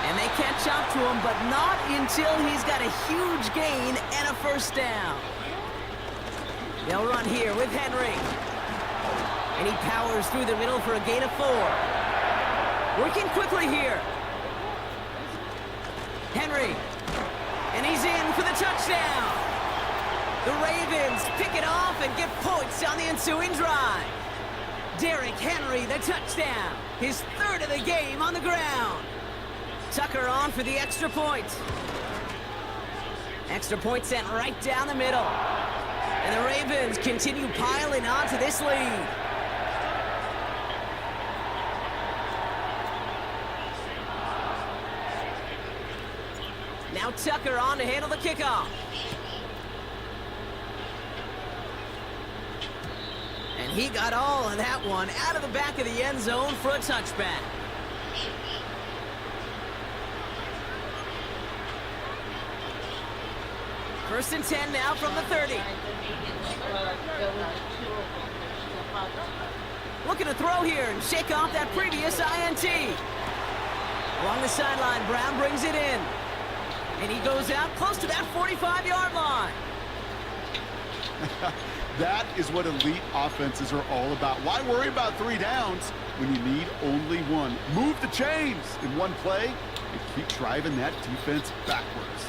And they catch up to him, but not until he's got a huge gain and a first down. They'll run here with Henry. And he powers through the middle for a gain of 4. Working quickly here. Henry. And he's in for the touchdown. The Ravens pick it off and get points on the ensuing drive. Derrick Henry, the touchdown. His third of the game on the ground. Tucker on for the extra point. Extra point sent right down the middle. And the Ravens continue piling on to this lead. Now Tucker on to handle the kickoff. And he got all of that one out of the back of the end zone for a touchback. First and 10 now from the 30. Looking to throw here and shake off that previous INT. Along the sideline, Brown brings it in. And he goes out close to that 45-yard line. That is what elite offenses are all about. Why worry about 3 downs when you need only 1? Move the chains in one play and keep driving that defense backwards.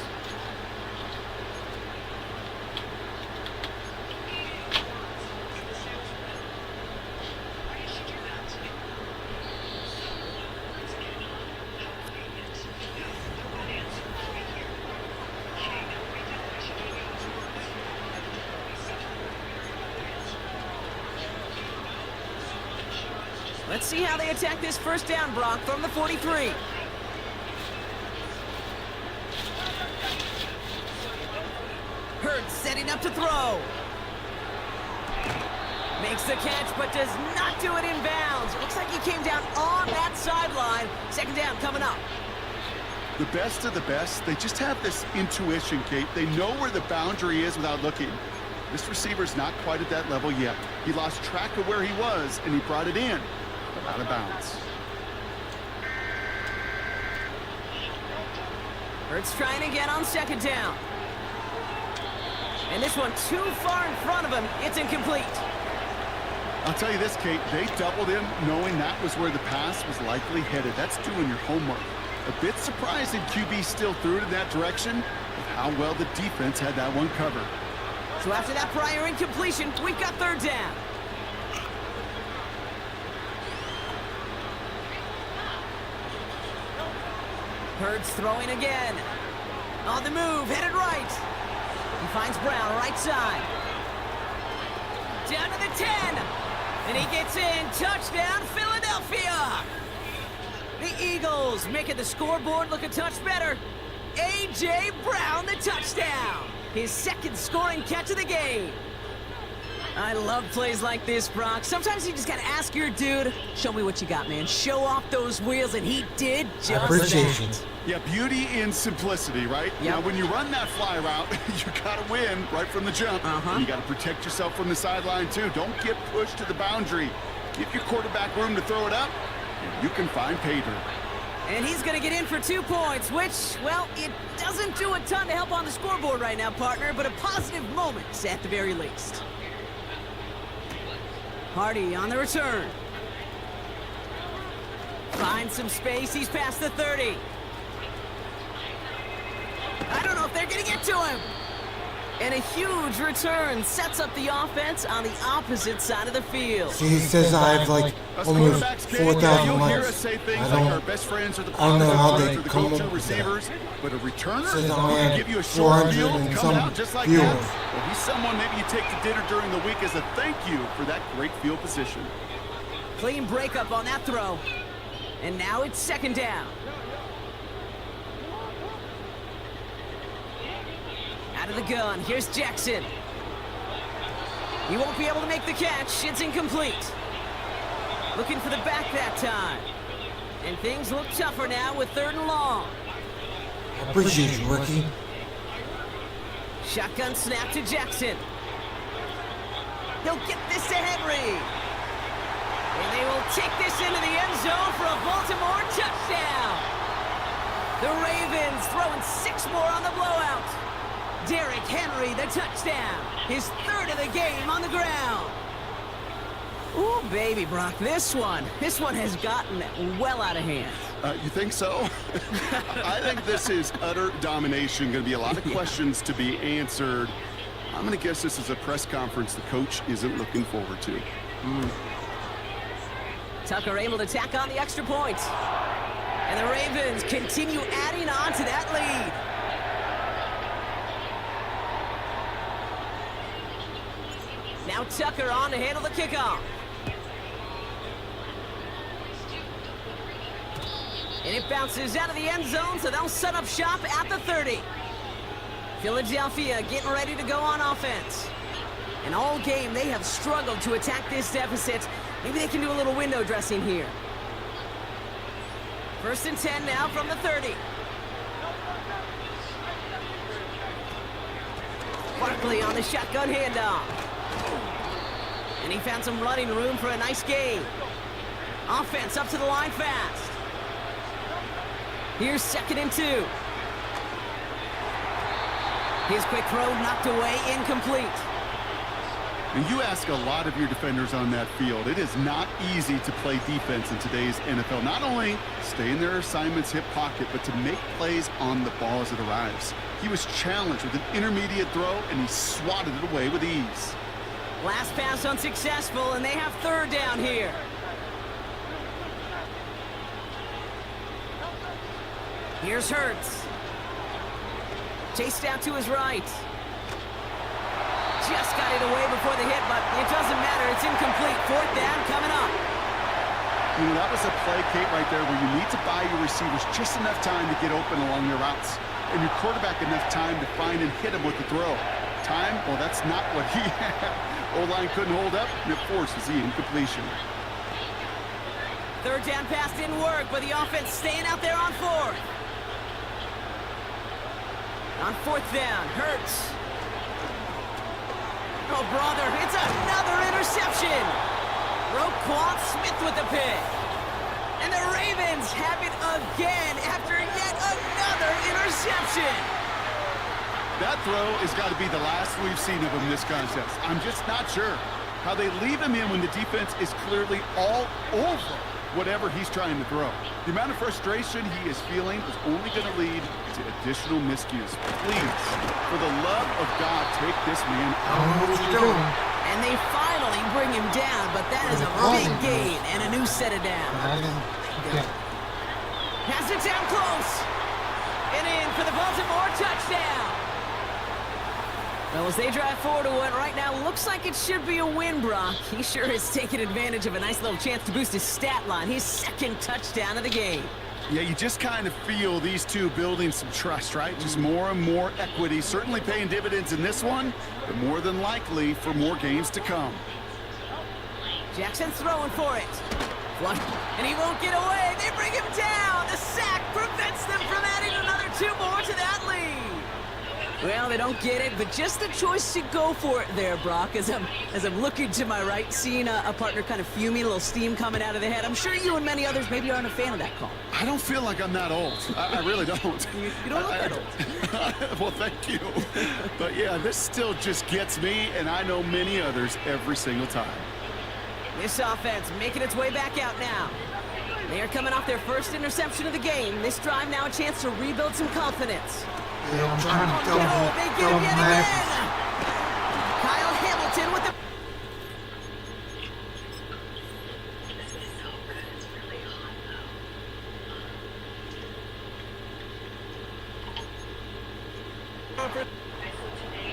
Let's see how they attack this first down, Brock, from the 43. Hurts setting up to throw. Makes the catch, but does not do it in bounds. Looks like he came down on that sideline. Second down coming up. The best of the best, they just have this intuition, Kate. They know where the boundary is without looking. This receiver's not quite at that level yet. He lost track of where he was, and he brought it in. Out of bounds. Hurts trying again on second down. And this one too far in front of him. It's incomplete. I'll tell you this, Kate. They doubled him knowing that was where the pass was likely headed. That's doing your homework. A bit surprising QB still threw it in that direction with how well the defense had that one covered. So after that prior incompletion, we've got third down. Hurts throwing again. On the move, headed right. He finds Brown, right side. Down to the 10. And he gets in. Touchdown, Philadelphia. The Eagles making the scoreboard look a touch better. A.J. Brown, the touchdown. his second scoring catch of the game. I love plays like this, Brock. Sometimes you just gotta ask your dude, show me what you got, man. Show off those wheels, and he did just that. Yeah, beauty in simplicity, right? Yep. Now, when you run that fly route, you gotta win right from the jump. You gotta protect yourself from the sideline, too. Don't get pushed to the boundary. Give your quarterback room to throw it up, and you can find pay dirt. And he's going to get in for 2 points, which, well, it doesn't do a ton to help on the scoreboard right now, partner, but a positive moment at the very least. Hardy on the return. Finds some space. He's past the 30. I don't know if they're going to get to him. And a huge return sets up the offense on the opposite side of the field. He says I have like almost 4,000 likes. I don't know how they come up with that. But a returner Says I will have give you a short 400 field, and coming some out just like viewers. that. Well, he's someone maybe you take to dinner during the week as a thank you for that great field position. Clean breakup on that throw. And now it's second down. Out of the gun, here's Jackson. He won't be able to make the catch. It's incomplete. Looking for the back that time. And things look tougher now with 3rd and long. I appreciate you, rookie. Shotgun snap to Jackson. He'll get this to Henry. And they will take this into the end zone for a Baltimore touchdown. The Ravens throwing 6 more on the blowout. Derrick Henry, the touchdown. His 3rd of the game on the ground. Ooh, baby, Brock, this one has gotten well out of hand. You think so? I think this is utter domination. Going to be a lot of questions to be answered. I'm going to guess this is a press conference the coach isn't looking forward to. Tucker able to tack on the extra point. And the Ravens continue adding on to that lead. Now Tucker on to handle the kickoff. And it bounces out of the end zone, so they'll set up shop at the 30. Philadelphia getting ready to go on offense. And all game, they have struggled to attack this deficit. Maybe they can do a little window dressing here. 1st and 10 now from the 30. Barkley on the shotgun handoff. And he found some running room for a nice gain. Offense up to the line fast. Here's 2nd and 2. His quick throw knocked away, incomplete. And you ask a lot of your defenders on that field. It is not easy to play defense in today's NFL. Not only stay in their assignment's hip pocket, but to make plays on the ball as it arrives. He was challenged with an intermediate throw, and he swatted it away with ease. Last pass unsuccessful, and they have 3rd down here. Here's Hurts. Chased out to his right. Just got it away before the hit, but it doesn't matter. It's incomplete. 4th down coming up. You know, that was a play, Kate, right there where you need to buy your receivers just enough time to get open along their routes. And your quarterback enough time to find and hit him with the throw. Time? Well, that's not what he had. O-line couldn't hold up, and it forces the incompletion. 3rd down pass didn't work, but the offense staying out there on 4th. On 4th down, Hurts. Oh, brother, it's another interception. Roquan Smith with the pick. And the Ravens have it again after yet another interception. That throw has got to be the last we've seen of him this contest. I'm just not sure how they leave him in when the defense is clearly all over whatever he's trying to throw. The amount of frustration he is feeling is only going to lead to additional miscues. Please, for the love of God, take this man out. I don't know what you're doing. And they finally bring him down, but that is a big gain and a new set of downs. Has it down close. And in for the Baltimore touchdown. Well, as they drive forward to what right now looks like it should be a win, Brock. He sure has taken advantage of a nice little chance to boost his stat line. His 2nd touchdown of the game. Yeah, you just kind of feel these two building some trust, right? Just more and more equity, certainly paying dividends in this one, but more than likely for more games to come. Jackson's throwing for it. Flush, and he won't get away. They bring him down. The sack prevents them from adding another 2 more to that lead. Well, they don't get it, but just the choice to go for it there, Brock. As I'm looking to my right, seeing a partner kind of fuming, a little steam coming out of the head. I'm sure you and many others maybe aren't a fan of that call. I don't feel like I'm that old. I really don't. You don't look that old. Well, thank you. But yeah, this still just gets me, and I know many others every single time. This offense making its way back out now. They are coming off their first interception of the game. This drive now a chance to rebuild some confidence. Yeah, I'm trying to They get him yet double again. Kyle Hamilton with the...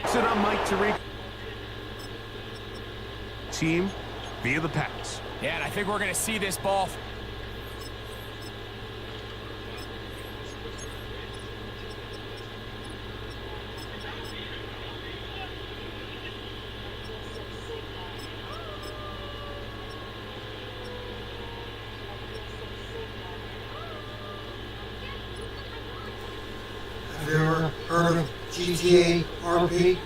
Sit on Mike Tariq. Team via the pass. Yeah, and I think we're going to see this ball. Have you ever heard of GTA RP?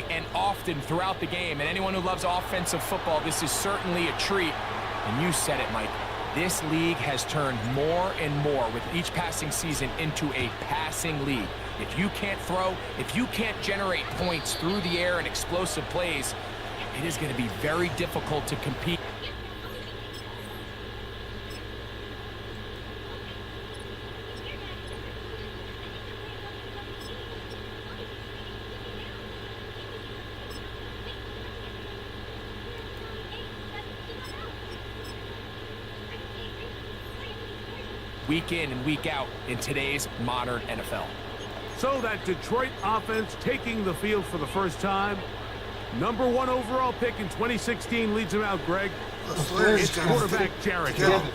And often throughout the game, and anyone who loves offensive football, this is certainly a treat. And you said it, Mike. This league has turned more and more with each passing season into a passing league. If you can't throw, if you can't generate points through the air and explosive plays, it is going to be very difficult to compete. Week in and week out in today's modern NFL. So that Detroit offense taking the field for the first time. Number 1 overall pick in 2016 leads him out, Greg. It's quarterback Jared Goff.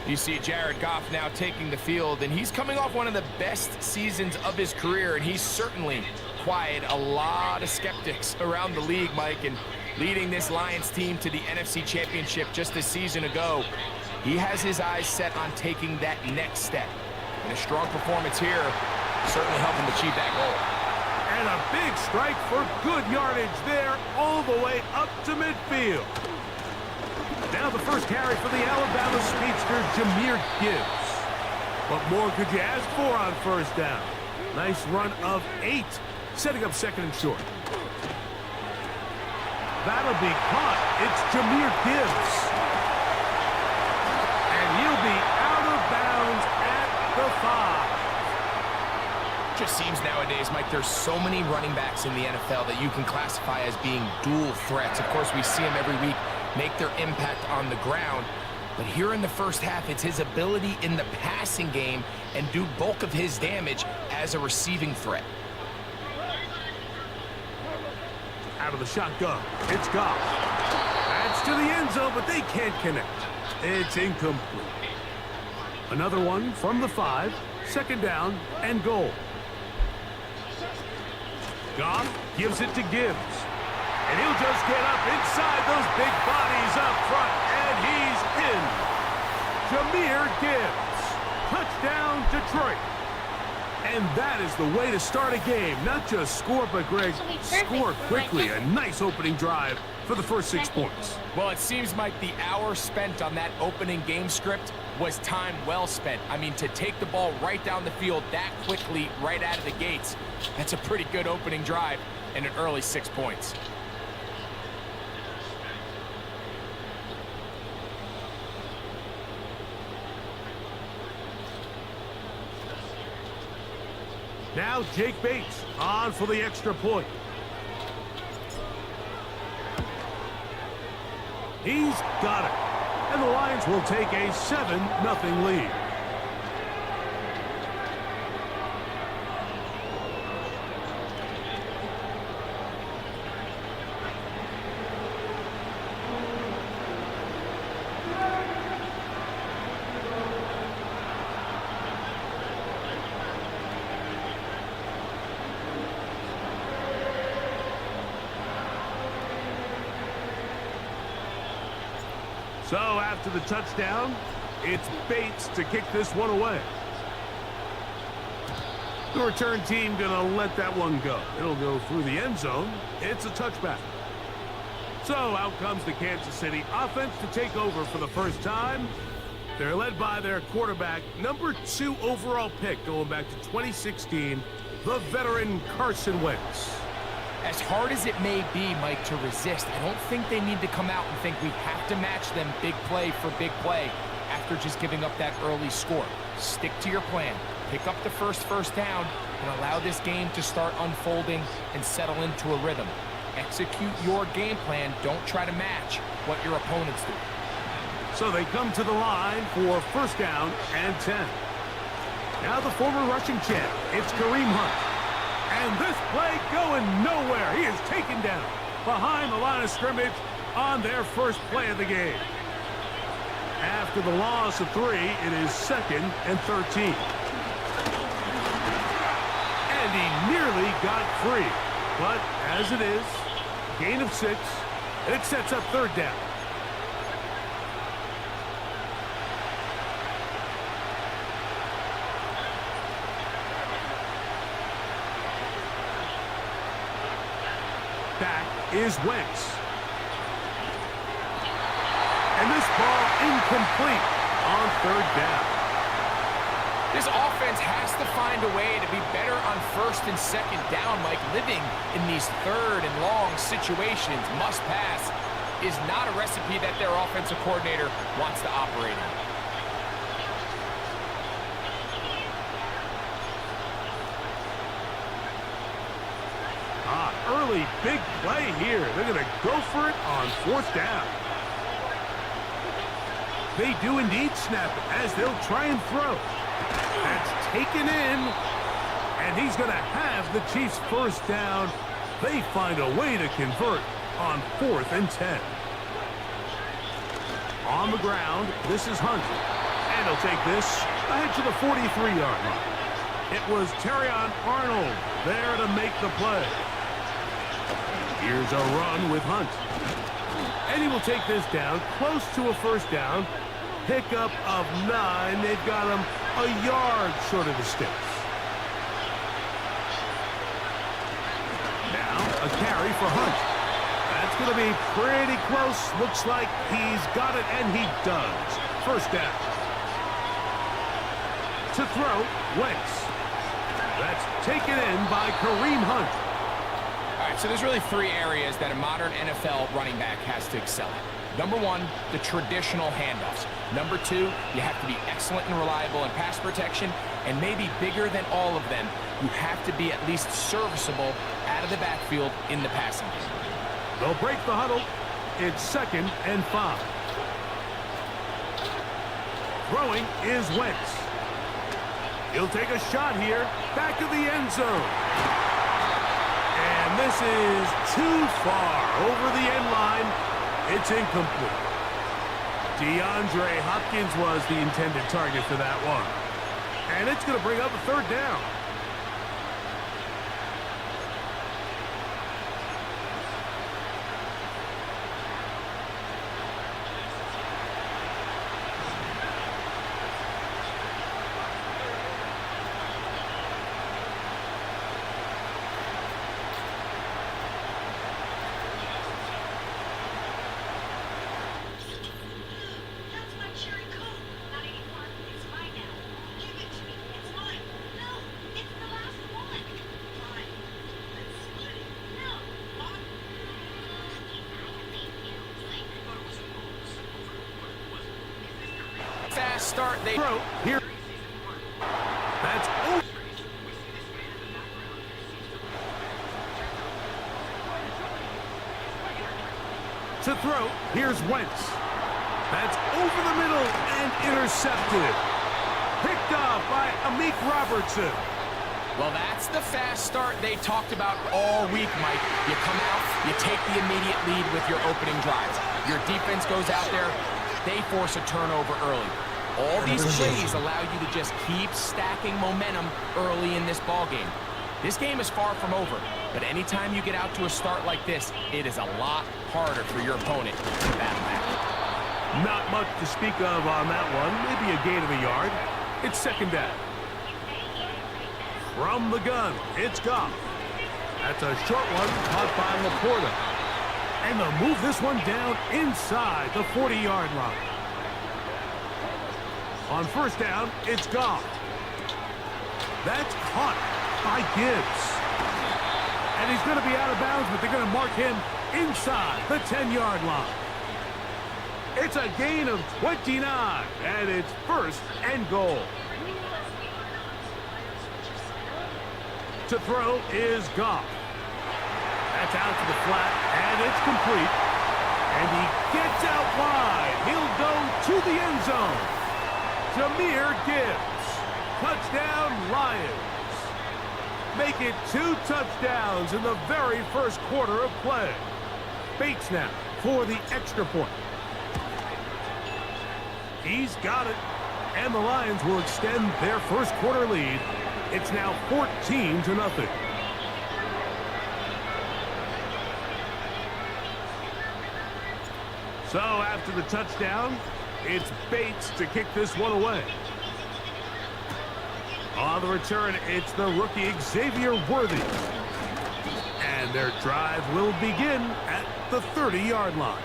You see Jared Goff now taking the field, and he's coming off one of the best seasons of his career, and he's certainly quieted a lot of skeptics around the league, Mike, and leading this Lions team to the NFC Championship just a season ago. He has his eyes set on taking that next step. And a strong performance here certainly helped him achieve that goal. And a big strike for good yardage there all the way up to midfield. Now the first carry for the Alabama speedster, Jahmyr Gibbs. What more could you ask for on first down? Nice run of 8, setting up second and short. That'll be caught. It's Jahmyr Gibbs. He'll be out of bounds at the 5. Just seems nowadays, Mike, there's so many running backs in the NFL that you can classify as being dual threats. Of course, we see them every week make their impact on the ground. But here in the first half, it's his ability in the passing game and do bulk of his damage as a receiving threat. Out of the shotgun, it's Goff. That's to the end zone, but they can't connect. It's incomplete. Another one from the 5, second down and goal. Goff gives it to Gibbs. And he'll just get up inside those big bodies up front, and he's in. Jahmyr Gibbs. Touchdown, Detroit. And that is the way to start a game. Not just score, but, Greg, score quickly. A nice opening drive for the first 6 points. Well, it seems like the hour spent on that opening game script was time well spent. I mean, to take the ball right down the field that quickly, right out of the gates, that's a pretty good opening drive and an early 6 points. Now Jake Bates on for the extra point. He's got it. And the Lions will take a 7-0 lead. So after the touchdown, it's Bates to kick this one away. The return team gonna let that one go. It'll go through the end zone. It's a touchback. So out comes the Kansas City offense to take over for the first time. They're led by their quarterback, number 2 overall pick going back to 2016, the veteran Carson Wentz. As hard as it may be, Mike, to resist, I don't think they need to come out and think we have to match them big play for big play after just giving up that early score. Stick to your plan. Pick up the first down and allow this game to start unfolding and settle into a rhythm. Execute your game plan. Don't try to match what your opponents do. So they come to the line for first down and 10. Now the former rushing champ, it's Kareem Hunt. And this play going nowhere. He is taken down behind the line of scrimmage on their first play of the game. After the loss of 3, it is 2nd and 13. And he nearly got free. But as it is, gain of 6, it sets up 3rd down. Back is Wentz. And this ball incomplete on 3rd down. This offense has to find a way to be better on 1st and 2nd down, Mike. Living in these 3rd and long situations, must pass, is not a recipe that their offensive coordinator wants to operate in. Early big play here. They're going to go for it on 4th down. They do indeed snap it as they'll try and throw. That's taken in, and he's going to have the Chiefs' 1st down. They find a way to convert on 4th and 10. On the ground, this is Hunt, and he'll take this ahead to the 43-yard line. It was Terrion Arnold there to make the play. Here's a run with Hunt. And he will take this down close to a 1st down. Pickup of 9. They've got him a yard short of the sticks. Now a carry for Hunt. That's going to be pretty close. Looks like he's got it, and he does. 1st down. To throw, Wentz. That's taken in by Kareem Hunt. All right, so there's really 3 areas that a modern NFL running back has to excel at. Number 1, the traditional handoffs. Number 2, you have to be excellent and reliable in pass protection, and maybe bigger than all of them, you have to be at least serviceable out of the backfield in the passing game. They'll break the huddle. It's 2nd and 5. Throwing is Wentz. He'll take a shot here, back of the end zone. And this is too far over the end line. It's incomplete. DeAndre Hopkins was the intended target for that one. And it's going to bring up a 3rd down. Fast start. They Throw here. That's over. To throw, here's Wentz. That's over the middle and intercepted. Picked off by Amik Robertson. Well, that's the fast start they talked about all week, Mike. You come out, you take the immediate lead with your opening drives. Your defense goes out there, they force a turnover early. All these plays allow you to just keep stacking momentum early in this ball game. This game is far from over, but anytime you get out to a start like this, it is a lot harder for your opponent to battle back. Not much to speak of on that one. Maybe a gain of a yard. It's second down. From the gun, it's Goff. That's a short one caught by Laporta. And they'll move this one down inside the 40-yard line. On first down, it's Goff. That's caught by Gibbs. And he's going to be out of bounds, but they're going to mark him inside the 10-yard line. It's a gain of 29, and it's first and goal. To throw is Goff. That's out to the flat, and it's complete. And he gets out wide. He'll go to the end zone. Jahmyr Gibbs. Touchdown, Lions. Make it 2 touchdowns in the very first quarter of play. Bates now for the extra point. He's got it. And the Lions will extend their first quarter lead. It's now 14-0. So after the touchdown, it's Bates to kick this one away. On the return, it's the rookie Xavier Worthy. And their drive will begin at the 30-yard line.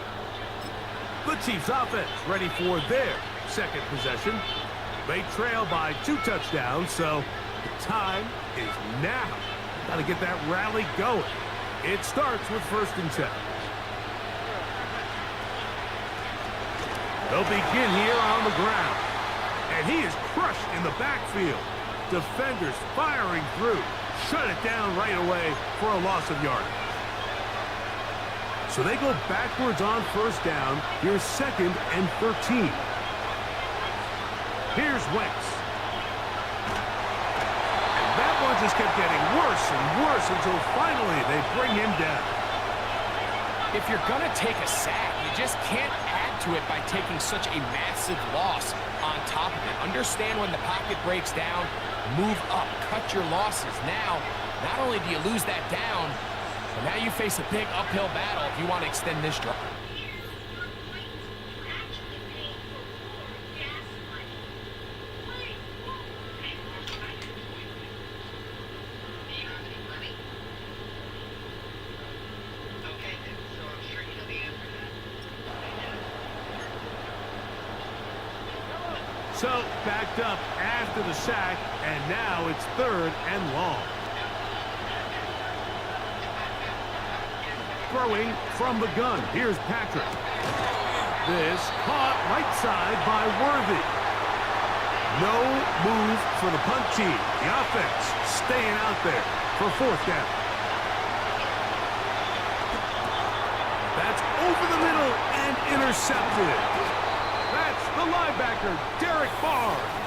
The Chiefs offense ready for their second possession. They trail by 2 touchdowns, so the time is now. Got to get that rally going. It starts with 1st and 10. They'll begin here on the ground. And he is crushed in the backfield. Defenders firing through. Shut it down right away for a loss of yardage. So they go backwards on 1st down. Here's 2nd and 13. Here's Wentz. And that one just kept getting worse and worse until finally they bring him down. If you're going to take a sack, you just can't add to it by taking such a massive loss on top of it. Understand when the pocket breaks down, move up, cut your losses. Now, not only do you lose that down, but now you face a big uphill battle if you want to extend this drive. So, backed up after the sack, and now it's 3rd and long. Throwing from the gun, here's Patrick. This caught right side by Worthy. No move for the punt team. The offense staying out there for 4th down. That's over the middle and intercepted. That's the linebacker, Derek Barnes.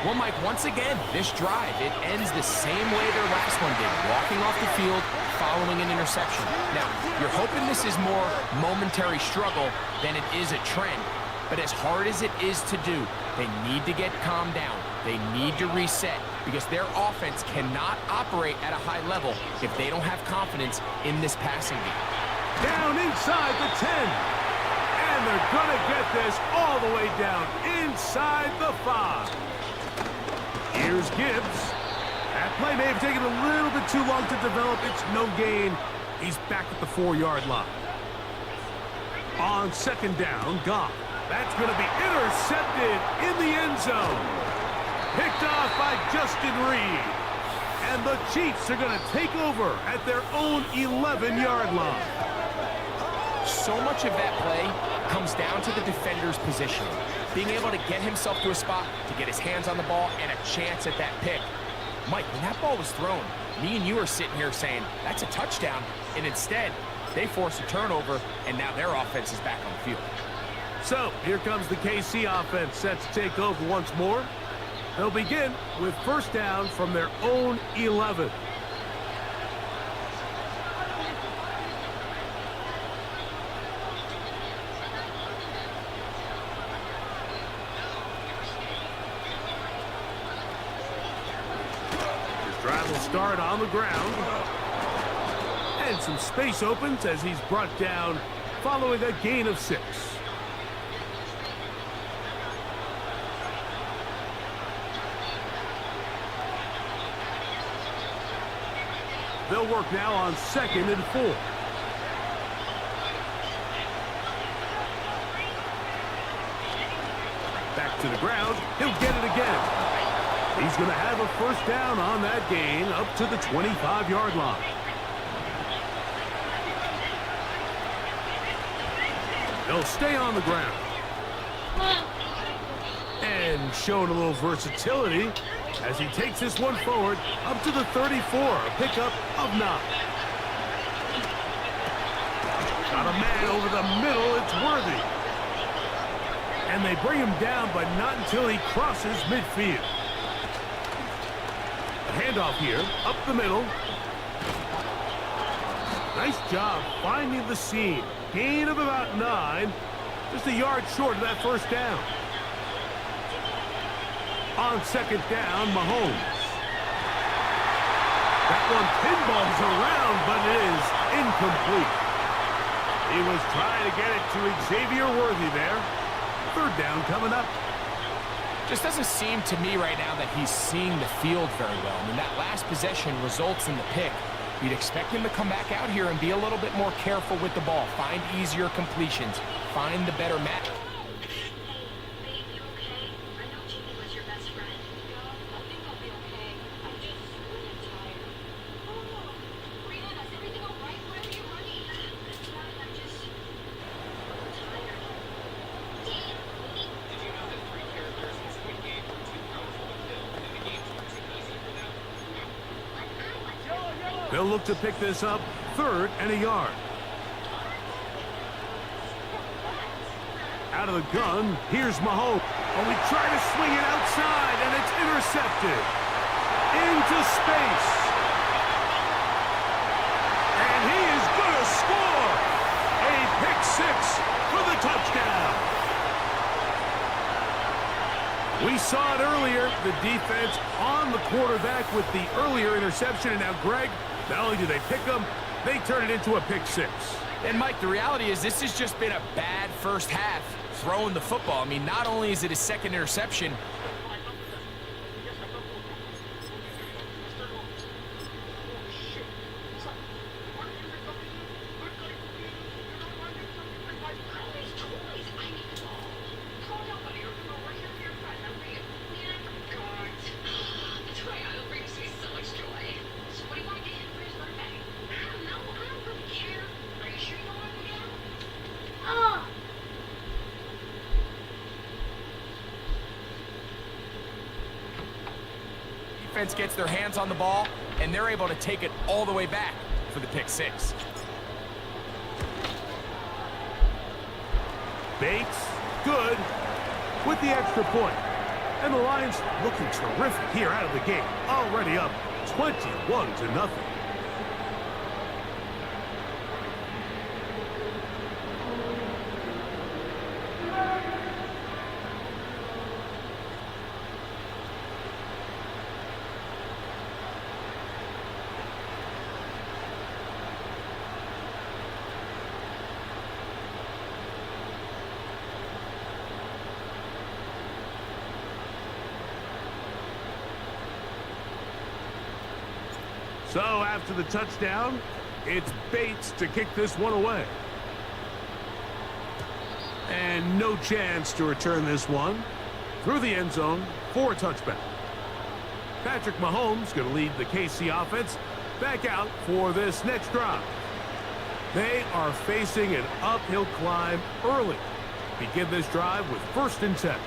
Well, Mike, once again, this drive, it ends the same way their last one did, walking off the field, following an interception. Now, you're hoping this is more momentary struggle than it is a trend, but as hard as it is to do, they need to get calmed down. They need to reset because their offense cannot operate at a high level if they don't have confidence in this passing game. Down inside the 10. And they're going to get this all the way down inside the 5. Here's Gibbs. That play may have taken a little bit too long to develop. It's no gain. He's back at the 4-yard line. On 2nd down, Goff. That's going to be intercepted in the end zone. Picked off by Justin Reed. And the Chiefs are going to take over at their own 11-yard line. So much of that play comes down to the defender's positioning. Being able to get himself to a spot, to get his hands on the ball, and a chance at that pick. Mike, when that ball was thrown, me and you are sitting here saying, that's a touchdown. And instead, they force a turnover, and now their offense is back on the field. So, here comes the KC offense set to take over once more. They'll begin with 1st down from their own 11. Drive will start on the ground. And some space opens as he's brought down following a gain of 6. They'll work now on 2nd and 4. Back to the ground. He'll get it again. He's going to have a first down on that gain up to the 25-yard line. They'll stay on the ground. And showing a little versatility as he takes this one forward up to the 34, a pickup of 9. Got a man over the middle, it's Worthy. And they bring him down, but not until he crosses midfield. A handoff here, up the middle. Nice job finding the seam. Gain of about 9, just a yard short of that first down. On 2nd down, Mahomes. That one pinballs around, but it is incomplete. He was trying to get it to Xavier Worthy there. 3rd down coming up. Just doesn't seem to me right now that he's seeing the field very well. I mean, that last possession results in the pick. You'd expect him to come back out here and be a little bit more careful with the ball. Find easier completions. Find the better match. They'll look to pick this up, 3rd and a yard. Out of the gun, here's Mahomes. Oh, we try to swing it outside, and it's intercepted. Into space. And he is going to score. A pick 6 for the touchdown. We saw it earlier, the defense on the quarterback with the earlier interception, and now Greg, not only do they pick them, they turn it into a pick 6. And Mike, the reality is this has just been a bad first half throwing the football. I mean, not only is it his 2nd interception, defense gets their hands on the ball, and they're able to take it all the way back for the pick 6. Bates, good, with the extra point. And the Lions looking terrific here out of the gate. Already up 21-0. So after the touchdown, it's Bates to kick this one away. And no chance to return this one through the end zone for a touchback. Patrick Mahomes going to lead the KC offense back out for this next drive. They are facing an uphill climb early. Begin this drive with 1st and 10.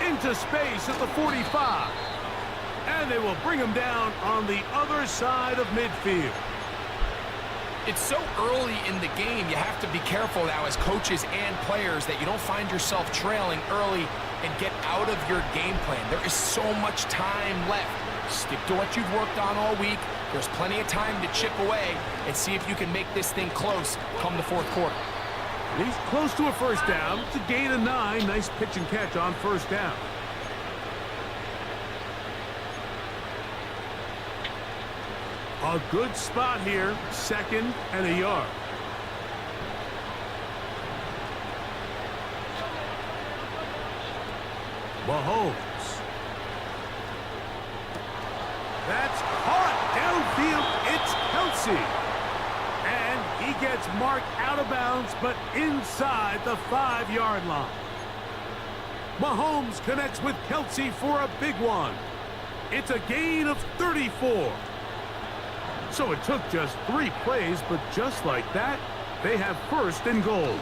Into space at the 45. And they will bring him down on the other side of midfield. It's so early in the game, you have to be careful now as coaches and players that you don't find yourself trailing early and get out of your game plan. There is so much time left. Stick to what you've worked on all week. There's plenty of time to chip away and see if you can make this thing close come the fourth quarter. He's close to a first down. It's a gain of 9. Nice pitch and catch on first down. A good spot here. 2nd and a yard. Mahomes. That's caught downfield. It's Kelsey. And he gets marked out of bounds, but inside the 5-yard line. Mahomes connects with Kelsey for a big one. It's a gain of 34. So it took just 3 plays, but just like that, they have 1st and goal.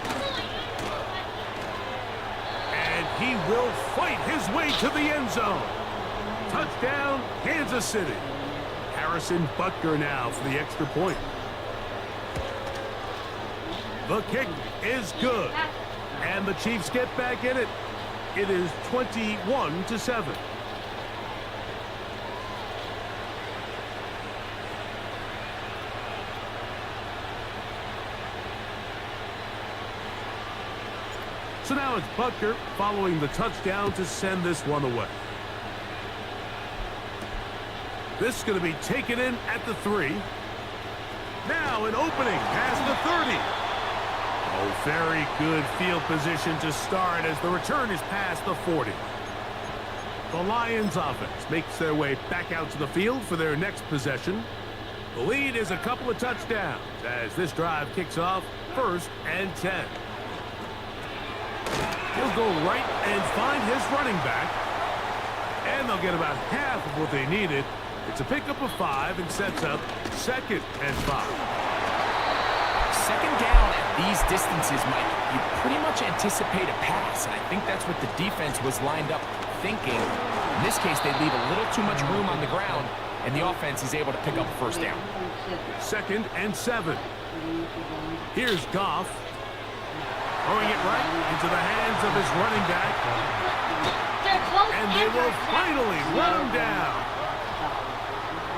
And he will fight his way to the end zone. Touchdown, Kansas City. Harrison Butker now for the extra point. The kick is good. And the Chiefs get back in it. It is 21-7. So now it's Butker following the touchdown to send this one away. This is going to be taken in at the 3. Now an opening past the 30. Oh, very good field position to start as the return is past the 40. The Lions offense makes their way back out to the field for their next possession. The lead is a couple of touchdowns as this drive kicks off 1st and 10. He'll go right and find his running back. And they'll get about half of what they needed. It's a pickup of 5 and sets up 2nd and 5. 2nd down at these distances, Mike, you pretty much anticipate a pass, and I think that's what the defense was lined up thinking. In this case, they leave a little too much room on the ground, and the offense is able to pick up 1st down. 2nd and 7. Here's Goff. Throwing it right into the hands of his running back. And they will finally run him down.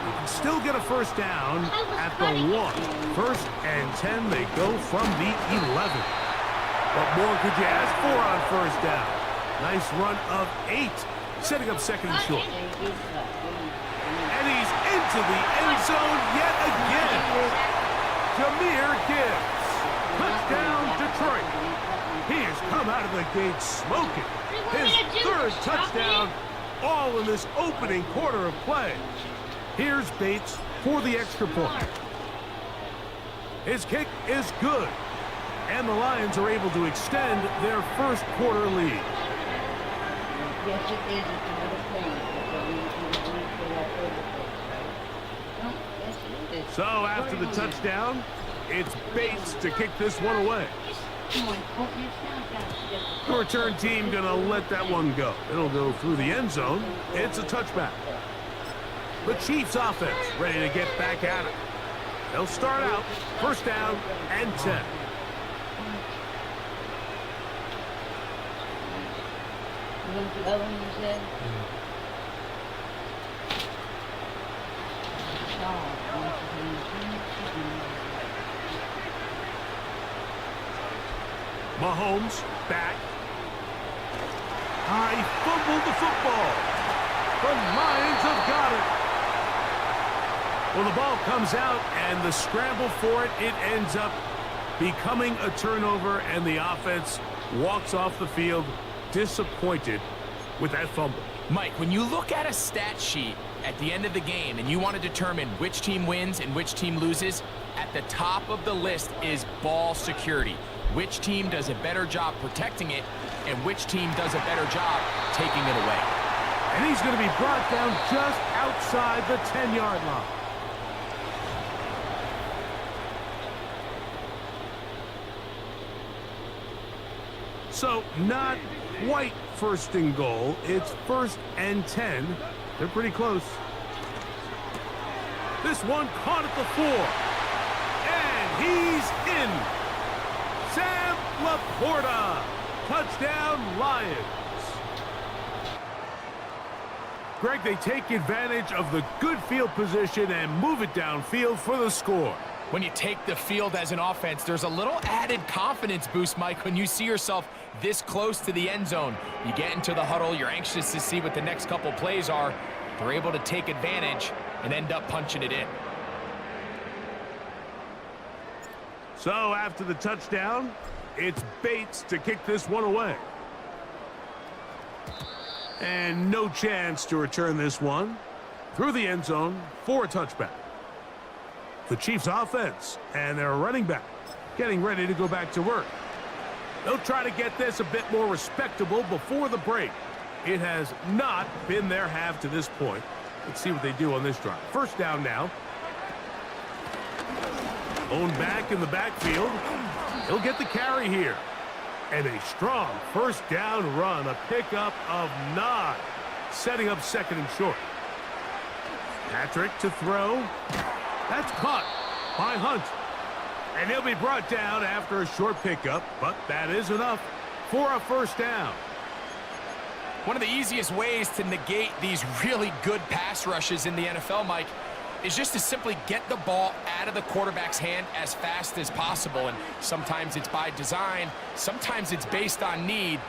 You can still get a 1st down at the 1. 1st and 10, they go from the 11. What more could you ask for on 1st down? Nice run of 8, setting up 2nd and short. And he's into the end zone yet again. Jameer Gibbs. Touchdown, Detroit. He has come out of the gate smoking. His 3rd touchdown, all in this opening quarter of play. Here's Bates for the extra point. His kick is good. And the Lions are able to extend their 1st quarter lead. So after the touchdown, it's Bates to kick this one away. The return team gonna let that one go. It'll go through the end zone. It's a touchback. The Chiefs offense ready to get back at it. They'll start out 1st down and 10. Mahomes back. He fumbled the football. The Lions have got it. Well, the ball comes out, and the scramble for it, it ends up becoming a turnover, and the offense walks off the field disappointed with that fumble. Mike, when you look at a stat sheet at the end of the game and you want to determine which team wins and which team loses, at the top of the list is ball security. Which team does a better job protecting it, and which team does a better job taking it away. And he's going to be brought down just outside the 10-yard line. So not quite 1st and goal. It's 1st and 10. They're pretty close. This one caught at the 4. And he's in. Sam Laporta. Touchdown, Lions. Greg, they take advantage of the good field position and move it downfield for the score. When you take the field as an offense, there's a little added confidence boost, Mike, when you see yourself this close to the end zone. You get into the huddle, you're anxious to see what the next couple plays are. They're able to take advantage and end up punching it in. So after the touchdown, it's Bates to kick this one away. And no chance to return this one through the end zone for a touchback. The Chiefs offense and their running back getting ready to go back to work. They'll try to get this a bit more respectable before the break. It has not been their half to this point. Let's see what they do on this drive. First down now. Owned back in the backfield. He'll get the carry here. And a strong first down run, a pickup of 9, setting up second and short. Patrick to throw. That's caught by Hunt. And he'll be brought down after a short pickup, but that is enough for a first down. One of the easiest ways to negate these really good pass rushes in the NFL, Mike, is just to simply get the ball out of the quarterback's hand as fast as possible. And sometimes it's by design, sometimes it's based on need.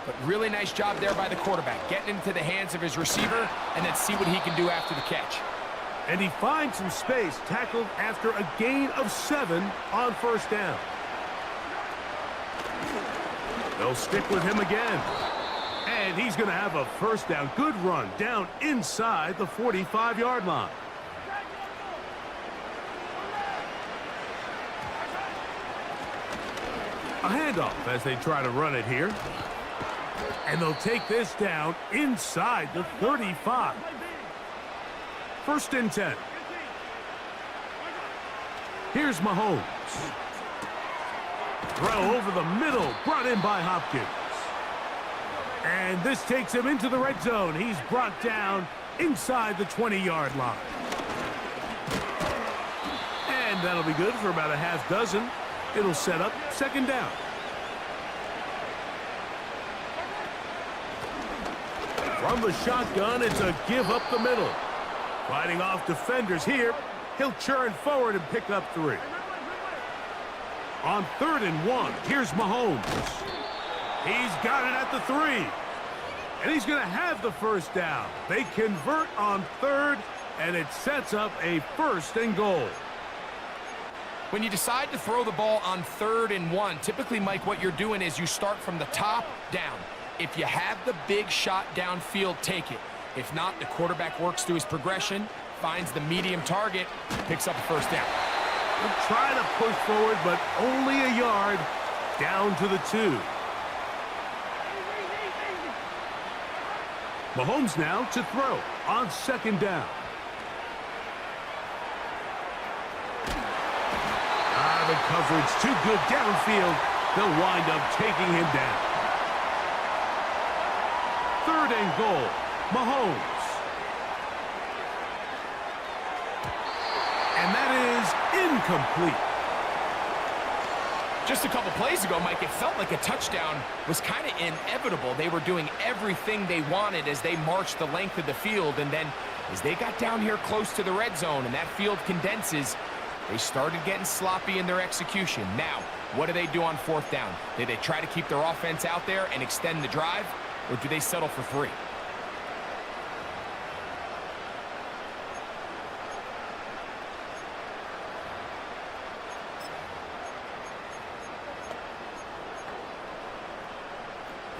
But really nice job there by the quarterback, getting into the hands of his receiver, and then see what he can do after the catch. And he finds some space, tackled after a gain of 7 on first down. They'll stick with him again. And he's going to have a first down. Good run down inside the 45-yard line. A handoff as they try to run it here. And they'll take this down inside the 35. First and 10. Here's Mahomes. Throw over the middle, brought in by Hopkins. And this takes him into the red zone. He's brought down inside the 20-yard line. And that'll be good for about a half dozen. It'll set up second down. From the shotgun, it's a give up the middle. Fighting off defenders here. He'll churn forward and pick up 3. On 3rd and 1, here's Mahomes. He's got it at the 3. And he's going to have the first down. They convert on 3rd, and it sets up a 1st and goal. When you decide to throw the ball on 3rd and 1, typically, Mike, what you're doing is you start from the top down. If you have the big shot downfield, take it. If not, the quarterback works through his progression, finds the medium target, picks up a first down. We'll try to push forward, but only a yard down to the 2. Mahomes now to throw on 2nd down. The coverage too good downfield. They'll wind up taking him down. 3rd and goal. Mahomes. And that is incomplete. Just a couple plays ago, Mike, it felt like a touchdown was kind of inevitable. They were doing everything they wanted as they marched the length of the field, and then as they got down here close to the red zone and that field condenses, they started getting sloppy in their execution. Now, what do they do on 4th down? Do they try to keep their offense out there and extend the drive, or do they settle for 3?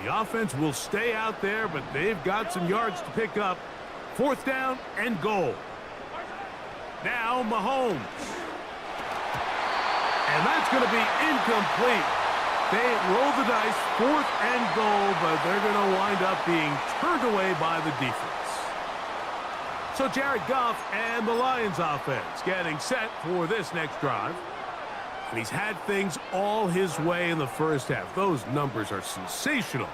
The offense will stay out there, but they've got some yards to pick up. 4th down and goal. Now Mahomes. And that's going to be incomplete. They roll the dice, 4th and goal, but they're going to wind up being turned away by the defense. So Jared Goff and the Lions offense getting set for this next drive. And he's had things all his way in the first half. Those numbers are sensational.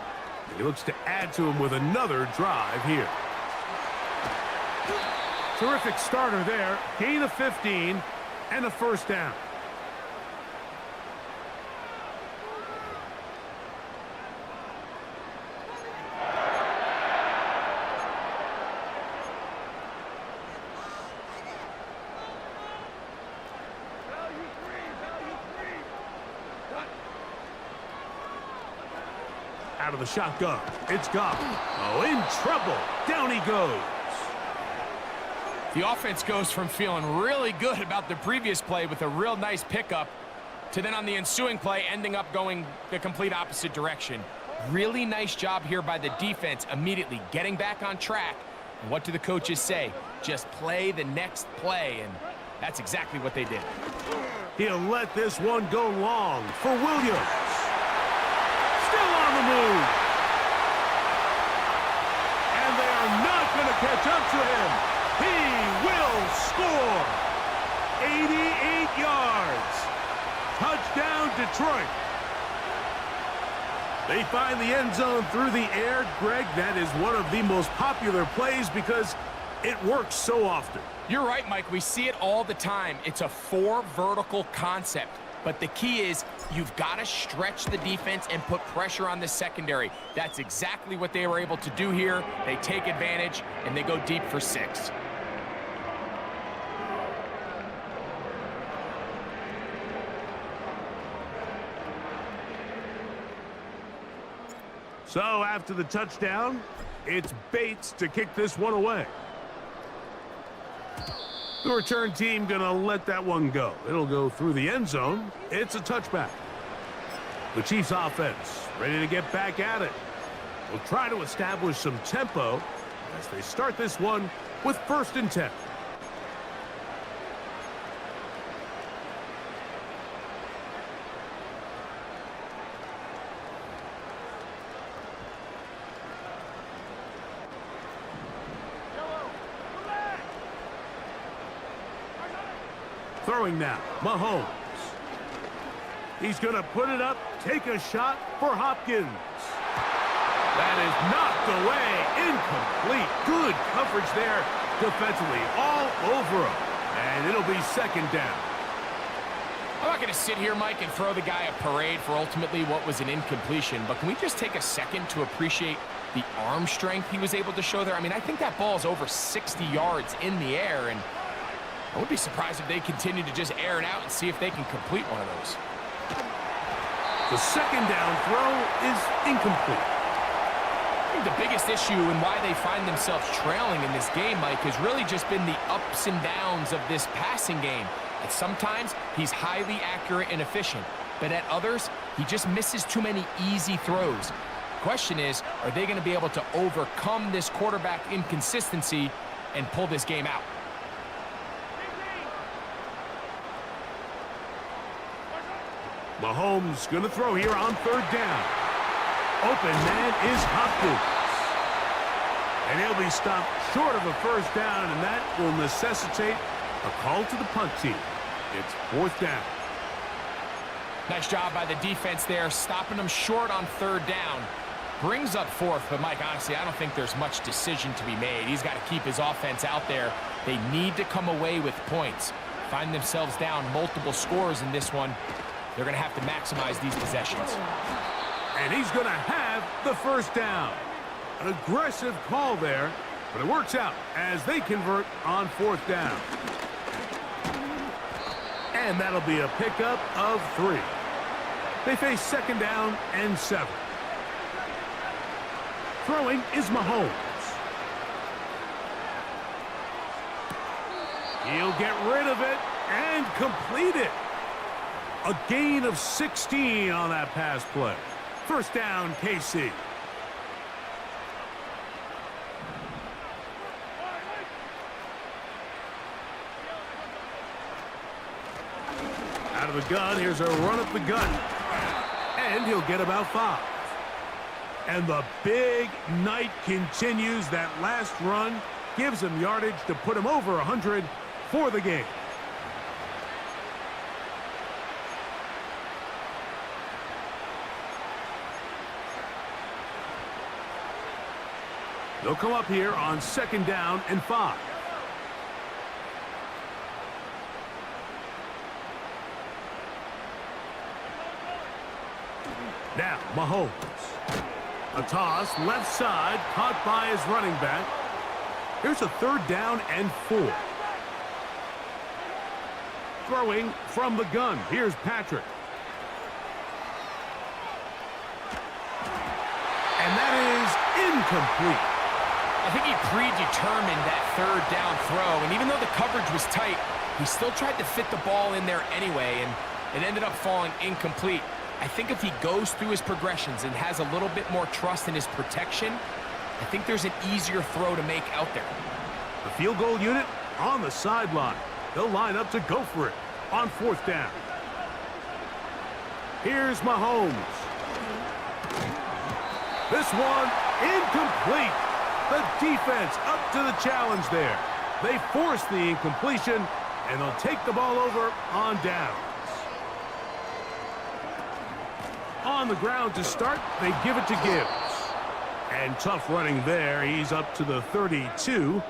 He looks to add to them with another drive here. Terrific starter there. Gain of 15 and a first down. Out of the shotgun. It's Goff. Oh, in trouble. Down he goes. The offense goes from feeling really good about the previous play with a real nice pickup to then on the ensuing play ending up going the complete opposite direction. Really nice job here by the defense immediately getting back on track. And what do the coaches say? Just play the next play, and that's exactly what they did. He'll let this one go long for Williams. Still on the move. And they are not going to catch up to him. He will score. 88 yards. Touchdown, Detroit. They find the end zone through the air. Greg, that is one of the most popular plays because it works so often. You're right, Mike. We see it all the time. It's a 4 vertical concept. But the key is you've got to stretch the defense and put pressure on the secondary. That's exactly what they were able to do here. They take advantage, and they go deep for 6. So after the touchdown, it's Bates to kick this one away. The return team going to let that one go. It'll go through the end zone. It's a touchback. The Chiefs offense ready to get back at it. Will try to establish some tempo as they start this one with 1st and 10. Throwing now, Mahomes. He's going to put it up, take a shot for Hopkins. That is knocked away, incomplete. Good coverage there defensively, all over him. And it'll be 2nd down. I'm not going to sit here, Mike, and throw the guy a parade for ultimately what was an incompletion, but can we just take a second to appreciate the arm strength he was able to show there? I mean, I think that ball is over 60 yards in the air, and I would be surprised if they continue to just air it out and see if they can complete one of those. The 2nd down throw is incomplete. I think the biggest issue and why they find themselves trailing in this game, Mike, has really just been the ups and downs of this passing game. At sometimes, he's highly accurate and efficient, but at others, he just misses too many easy throws. The question is, are they going to be able to overcome this quarterback inconsistency and pull this game out? Mahomes going to throw here on 3rd down. Open man is Hopkins. And he'll be stopped short of a 1st down, and that will necessitate a call to the punt team. It's 4th down. Nice job by the defense there, stopping them short on 3rd down. Brings up 4th, but Mike, honestly, I don't think there's much decision to be made. He's got to keep his offense out there. They need to come away with points. Find themselves down multiple scores in this one. They're going to have to maximize these possessions. And he's going to have the 1st down. An aggressive call there, but it works out as they convert on 4th down. And that'll be a pickup of 3. They face 2nd down and 7. Throwing is Mahomes. He'll get rid of it and complete it. A gain of 16 on that pass play. 1st down, KC. Out of the gun, here's a run up the gut. And he'll get about 5. And the big night continues. That last run gives him yardage to put him over 100 for the game. They'll come up here on 2nd down and 5. Now, Mahomes. A toss, left side, caught by his running back. Here's a 3rd down and 4. Throwing from the gun. Here's Patrick. incomplete. I think he predetermined that third down throw, and even though the coverage was tight, he still tried to fit the ball in there anyway, and it ended up falling incomplete. I think if he goes through his progressions and has a little bit more trust in his protection, I think there's an easier throw to make out there. The field goal unit on the sideline. They'll line up to go for it on fourth down. Here's Mahomes. This one incomplete. The defense up to the challenge there. They force the incompletion, and they'll take the ball over on downs. On the ground to start, they give it to Gibbs. And tough running there. He's up to the 32.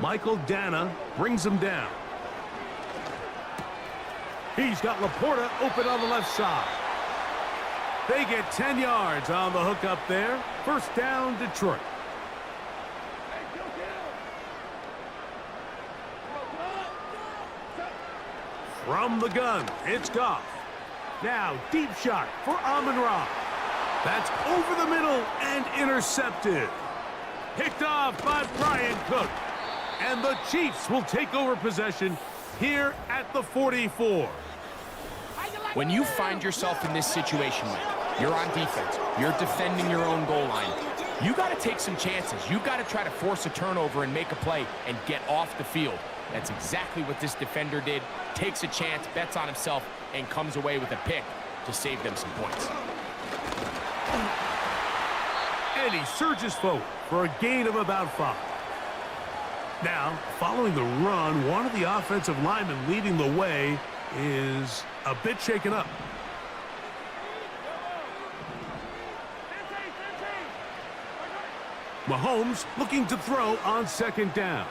Michael Dana brings him down. He's got Laporta open on the left side. They get 10 yards on the hook up there. First down, Detroit. From the gun, it's Goff. Now, deep shot for Amon-Ra. That's over the middle and intercepted. Picked off by Brian Cook. And the Chiefs will take over possession here at the 44. When you find yourself in this situation, Mike, you're on defense, you're defending your own goal line, you got to take some chances. You got to try to force a turnover and make a play and get off the field. That's exactly what this defender did. Takes a chance, bets on himself, and comes away with a pick to save them some points. And he surges forward for a gain of about 5. Now, following the run, one of the offensive linemen leading the way is a bit shaken up. Mahomes looking to throw on second down.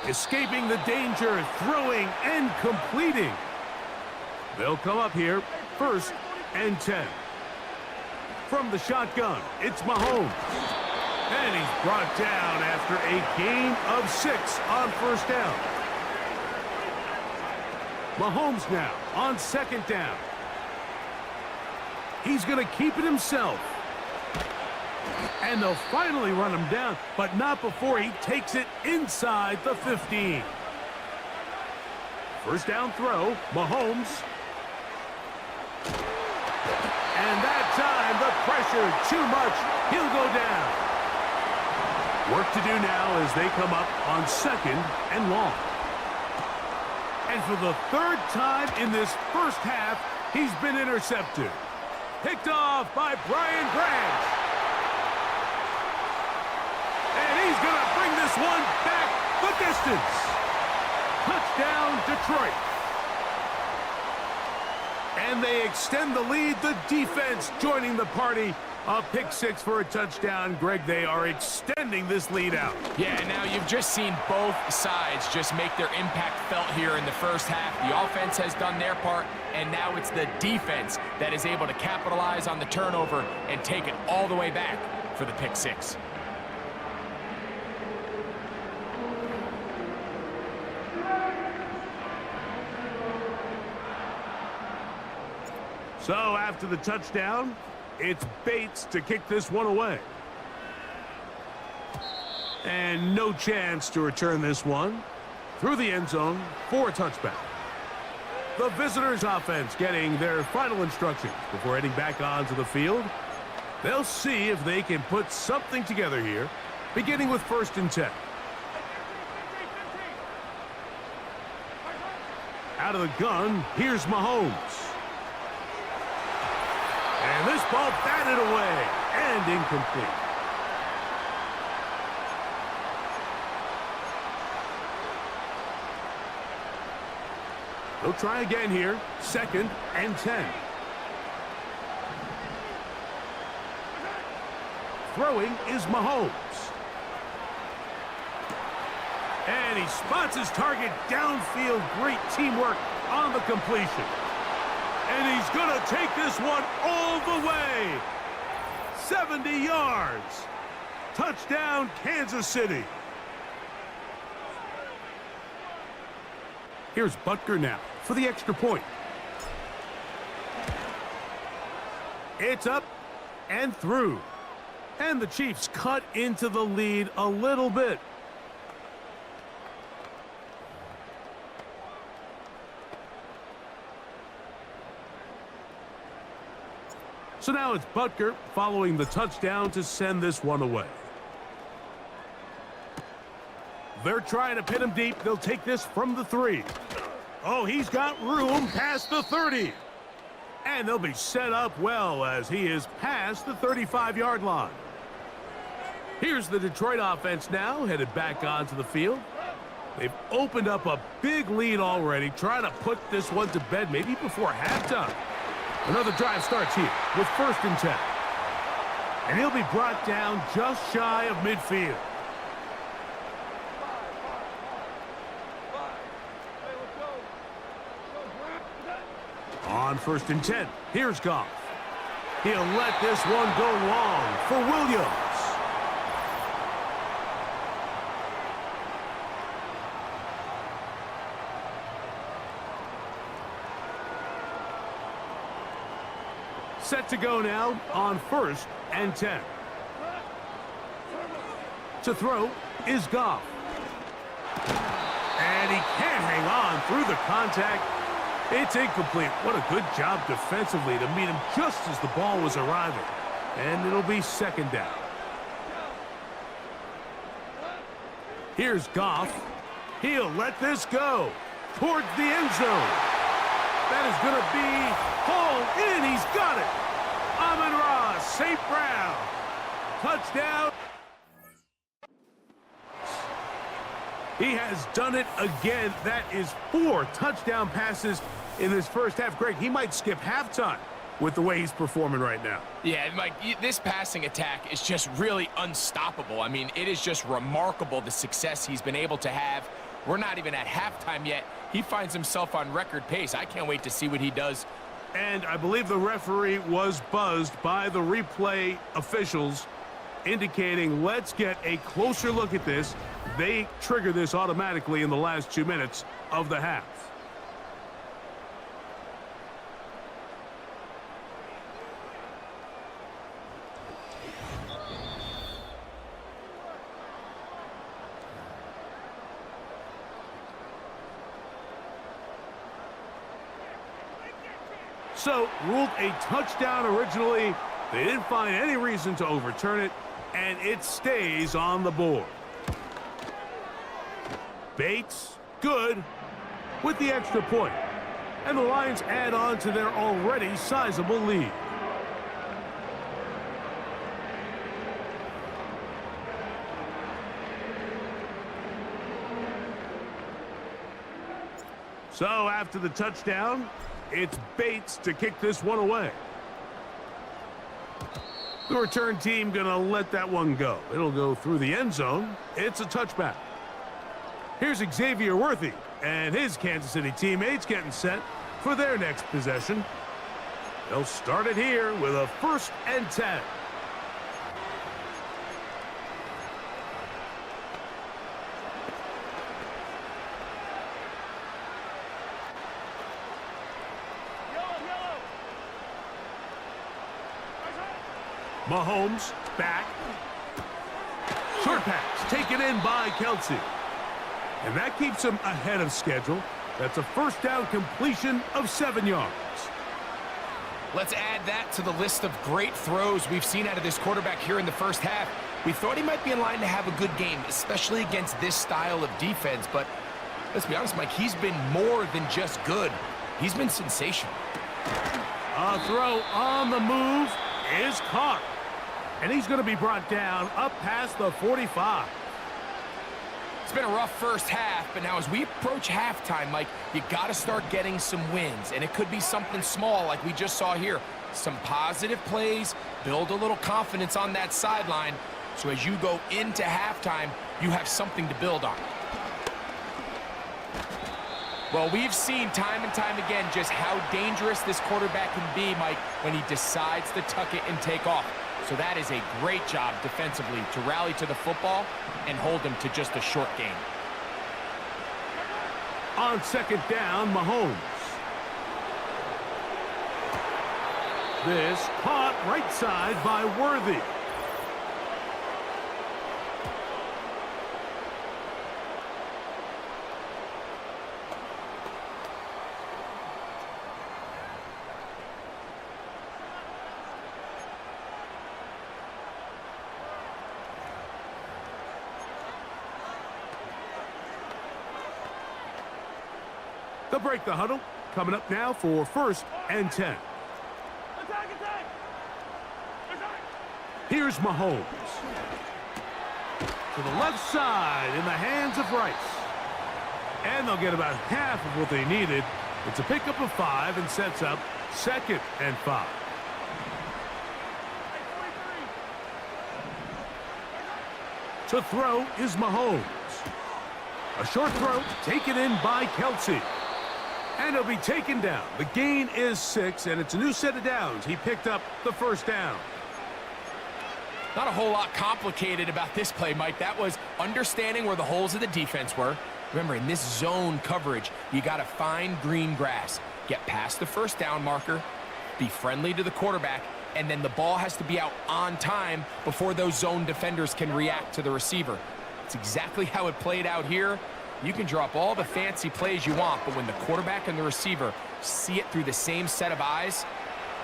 Escaping the danger, throwing and completing. They'll come up here, first and 10. From the shotgun, it's Mahomes. And he's brought down after a gain of 6 on first down. Mahomes now on second down. He's going to keep it himself. And they'll finally run him down, but not before he takes it inside the 15. First down throw, Mahomes. And that time, the pressure, too much. He'll go down. Work to do now as they come up on second and long. And for the third time in this first half, he's been intercepted. Picked off by Brian Branch. And he's going to bring this one back the distance. Touchdown, Detroit. And they extend the lead. The defense joining the party. A pick 6 for a touchdown. Greg, they are extending this lead out. Yeah, now you've just seen both sides just make their impact felt here in the first half. The offense has done their part, and now it's the defense that is able to capitalize on the turnover and take it all the way back for the pick 6. So after the touchdown, it's Bates to kick this one away. And no chance to return this one through the end zone for a touchback. The visitors' offense getting their final instructions before heading back onto the field. They'll see if they can put something together here, beginning with first and 10. Out of the gun, here's Mahomes. And this ball batted away and incomplete. They'll try again here, second and 10. Throwing is Mahomes. And he spots his target downfield. Great teamwork on the completion. And he's going to take this one all the way. 70 yards. Touchdown, Kansas City. Here's Butker now for the extra point. It's up and through. And the Chiefs cut into the lead a little bit. So now it's Butker following the touchdown to send this one away. They're trying to pin him deep. They'll take this from the 3. Oh, he's got room past the 30. And they'll be set up well as he is past the 35-yard line. Here's the Detroit offense now, headed back onto the field. They've opened up a big lead already, trying to put this one to bed maybe before halftime. Another drive starts here with 1st and 10. And he'll be brought down just shy of midfield. On 1st and 10, here's Goff. He'll let this one go long for Williams. Set to go now on 1st and 10. To throw is Goff. And he can't hang on through the contact. It's incomplete. What a good job defensively to meet him just as the ball was arriving. And it'll be 2nd down. Here's Goff. He'll let this go towards the end zone. That is going to be hauled in. He's got it. Amon-Ra St. Brown. Touchdown. He has done it again. That is 4 touchdown passes in this first half. Greg, he might skip halftime with the way he's performing right now. Yeah, Mike, this passing attack is just really unstoppable. I mean, it is just remarkable the success he's been able to have. We're not even at halftime yet. He finds himself on record pace. I can't wait to see what he does. And I believe the referee was buzzed by the replay officials, indicating let's get a closer look at this. They trigger this automatically in the last 2 minutes of the half. So, ruled a touchdown originally. They didn't find any reason to overturn it, and it stays on the board. Bates, good, with the extra point. And the Lions add on to their already sizable lead. So after the touchdown, it's Bates to kick this one away. The return team gonna let that one go. It'll go through the end zone. It's a touchback. Here's Xavier Worthy and his Kansas City teammates getting set for their next possession. They'll start it here with a 1st and 10. Mahomes back. Short pass taken in by Kelsey. And that keeps him ahead of schedule. That's a 1st down completion of 7 yards. Let's add that to the list of great throws we've seen out of this quarterback here in the first half. We thought he might be in line to have a good game, especially against this style of defense. But let's be honest, Mike, he's been more than just good. He's been sensational. A throw on the move is caught. And he's going to be brought down up past the 45. It's been a rough first half, but now as we approach halftime, Mike, you got to start getting some wins. And it could be something small like we just saw here. Some positive plays, build a little confidence on that sideline. So as you go into halftime, you have something to build on. Well, we've seen time and time again just how dangerous this quarterback can be, Mike, when he decides to tuck it and take off. So that is a great job defensively to rally to the football and hold him to just a short gain. On 2nd down, Mahomes. This caught right side by Worthy. They'll break the huddle. Coming up now for 1st and 10. Here's Mahomes. To the left side in the hands of Rice. And they'll get about half of what they needed. It's a pickup of 5 and sets up 2nd and 5. To throw is Mahomes. A short throw taken in by Kelsey. And he'll be taken down. The gain is 6, and it's a new set of downs. He picked up the 1st down. Not a whole lot complicated about this play, Mike. That was understanding where the holes of the defense were. Remember, in this zone coverage, you got to find green grass. Get past the 1st down marker, be friendly to the quarterback, and then the ball has to be out on time before those zone defenders can react to the receiver. It's exactly how it played out here. You can drop all the fancy plays you want, but when the quarterback and the receiver see it through the same set of eyes,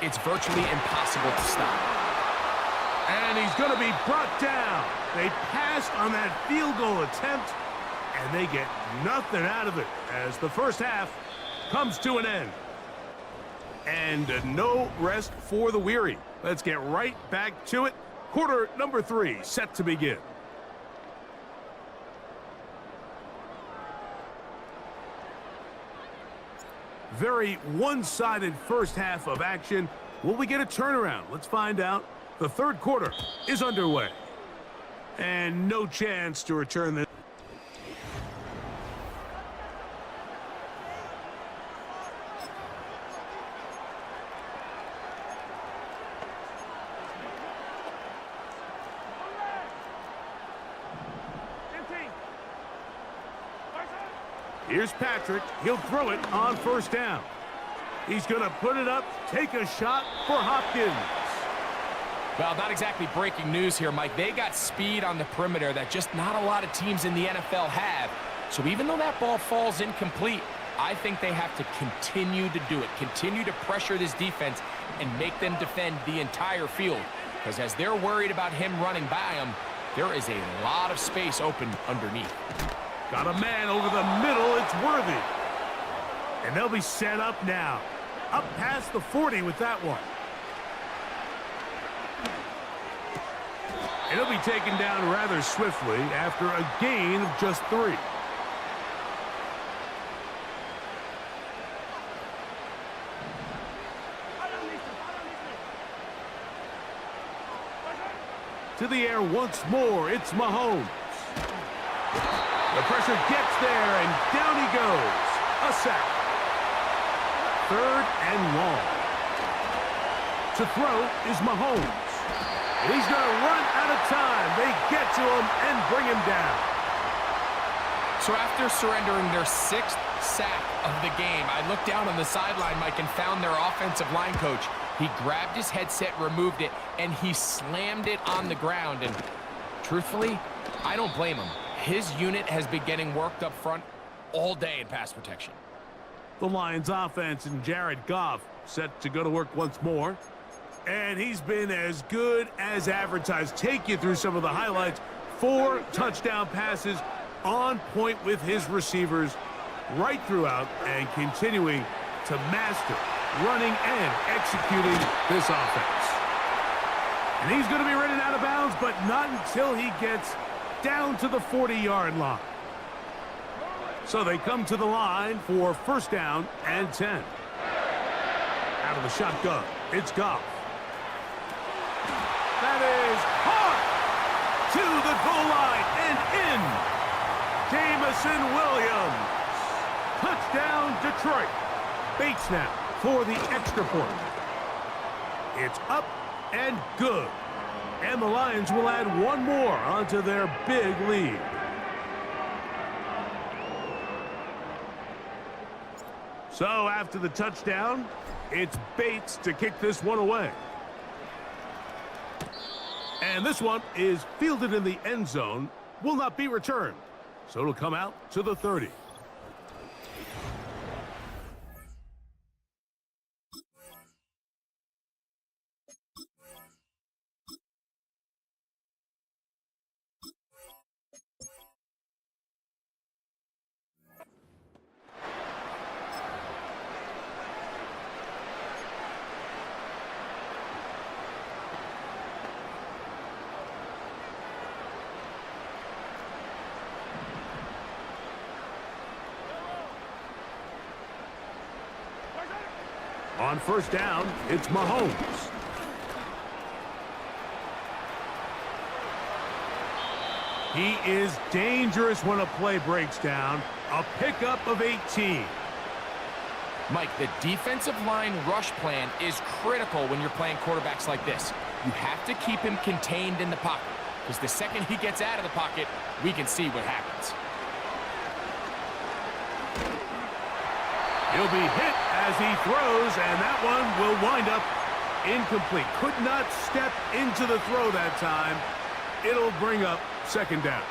it's virtually impossible to stop. And he's going to be brought down. They passed on that field goal attempt, and they get nothing out of it as the 1st half comes to an end. And no rest for the weary. Let's get right back to it. Quarter number 3 set to begin. Very one-sided 1st half of action. Will we get a turnaround? Let's find out. The 3rd quarter is underway. And no chance to return this. Here's Patrick. He'll throw it on 1st down. He's going to put it up, take a shot for Hopkins. Well, not exactly breaking news here, Mike. They got speed on the perimeter that just not a lot of teams in the NFL have. So even though that ball falls incomplete, I think they have to continue to do it, continue to pressure this defense and make them defend the entire field. Because as they're worried about him running by them, there is a lot of space open underneath. Got a man over the middle. It's Worthy. And they'll be set up now. Up past the 40 with that one. And he'll be taken down rather swiftly after a gain of just 3. To the air once more. It's Mahomes. The pressure gets there, and down he goes. A sack. 3rd and long. To throw is Mahomes. And he's going to run out of time. They get to him and bring him down. So after surrendering their 6th sack of the game, I looked down on the sideline, Mike, and found their offensive line coach. He grabbed his headset, removed it, and he slammed it on the ground. And truthfully, I don't blame him. His unit has been getting worked up front all day in pass protection. The Lions offense and Jared Goff set to go to work once more. And he's been as good as advertised. Take you through some of the highlights. 4 touchdown passes on point with his receivers right throughout and continuing to master running and executing this offense. And he's going to be running out of bounds, but not until he gets down to the 40-yard line. So they come to the line for 1st down and 10. Out of the shotgun, it's Goff. That is hard to the goal line and in. Jamison Williams. Touchdown, Detroit. Bates now for the extra point. It's up and good. And the Lions will add 1 more onto their big lead. So after the touchdown, it's Bates to kick this one away. And this one is fielded in the end zone, will not be returned. So it'll come out to the 30. On first down, it's Mahomes. He is dangerous when a play breaks down. A pickup of 18. Mike, the defensive line rush plan is critical when you're playing quarterbacks like this. You have to keep him contained in the pocket, because the second he gets out of the pocket, we can see what happens. He'll be hit as he throws, and that one will wind up incomplete. Could not step into the throw that time. It'll bring up second down.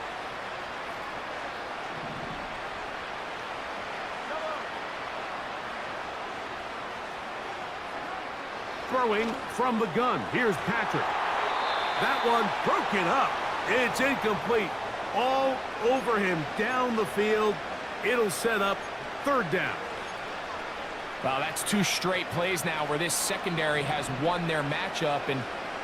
Throwing from the gun. Here's Patrick. That one broken up. It's incomplete. All over him down the field. It'll set up third down. Well, that's 2 straight plays now where this secondary has won their matchup, and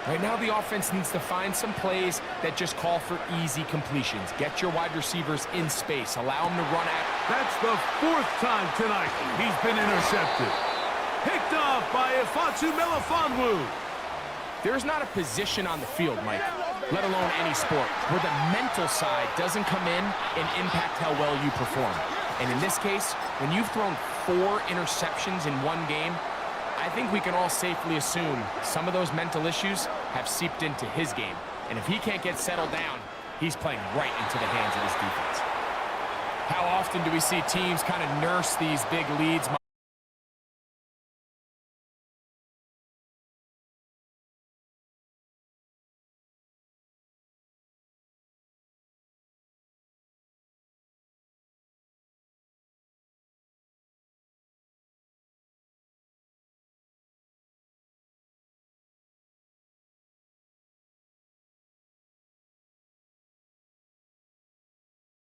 right now the offense needs to find some plays that just call for easy completions. Get your wide receivers in space. Allow them to run at. That's the 4th time tonight he's been intercepted. Picked off by Ifatsu Melifonwu. There's not a position on the field, Mike, let alone any sport, where the mental side doesn't come in and impact how well you perform. And in this case, when you've thrown 4 interceptions in one game, I think we can all safely assume some of those mental issues have seeped into his game. And if he can't get settled down, he's playing right into the hands of his defense. How often do we see teams kind of nurse these big leads?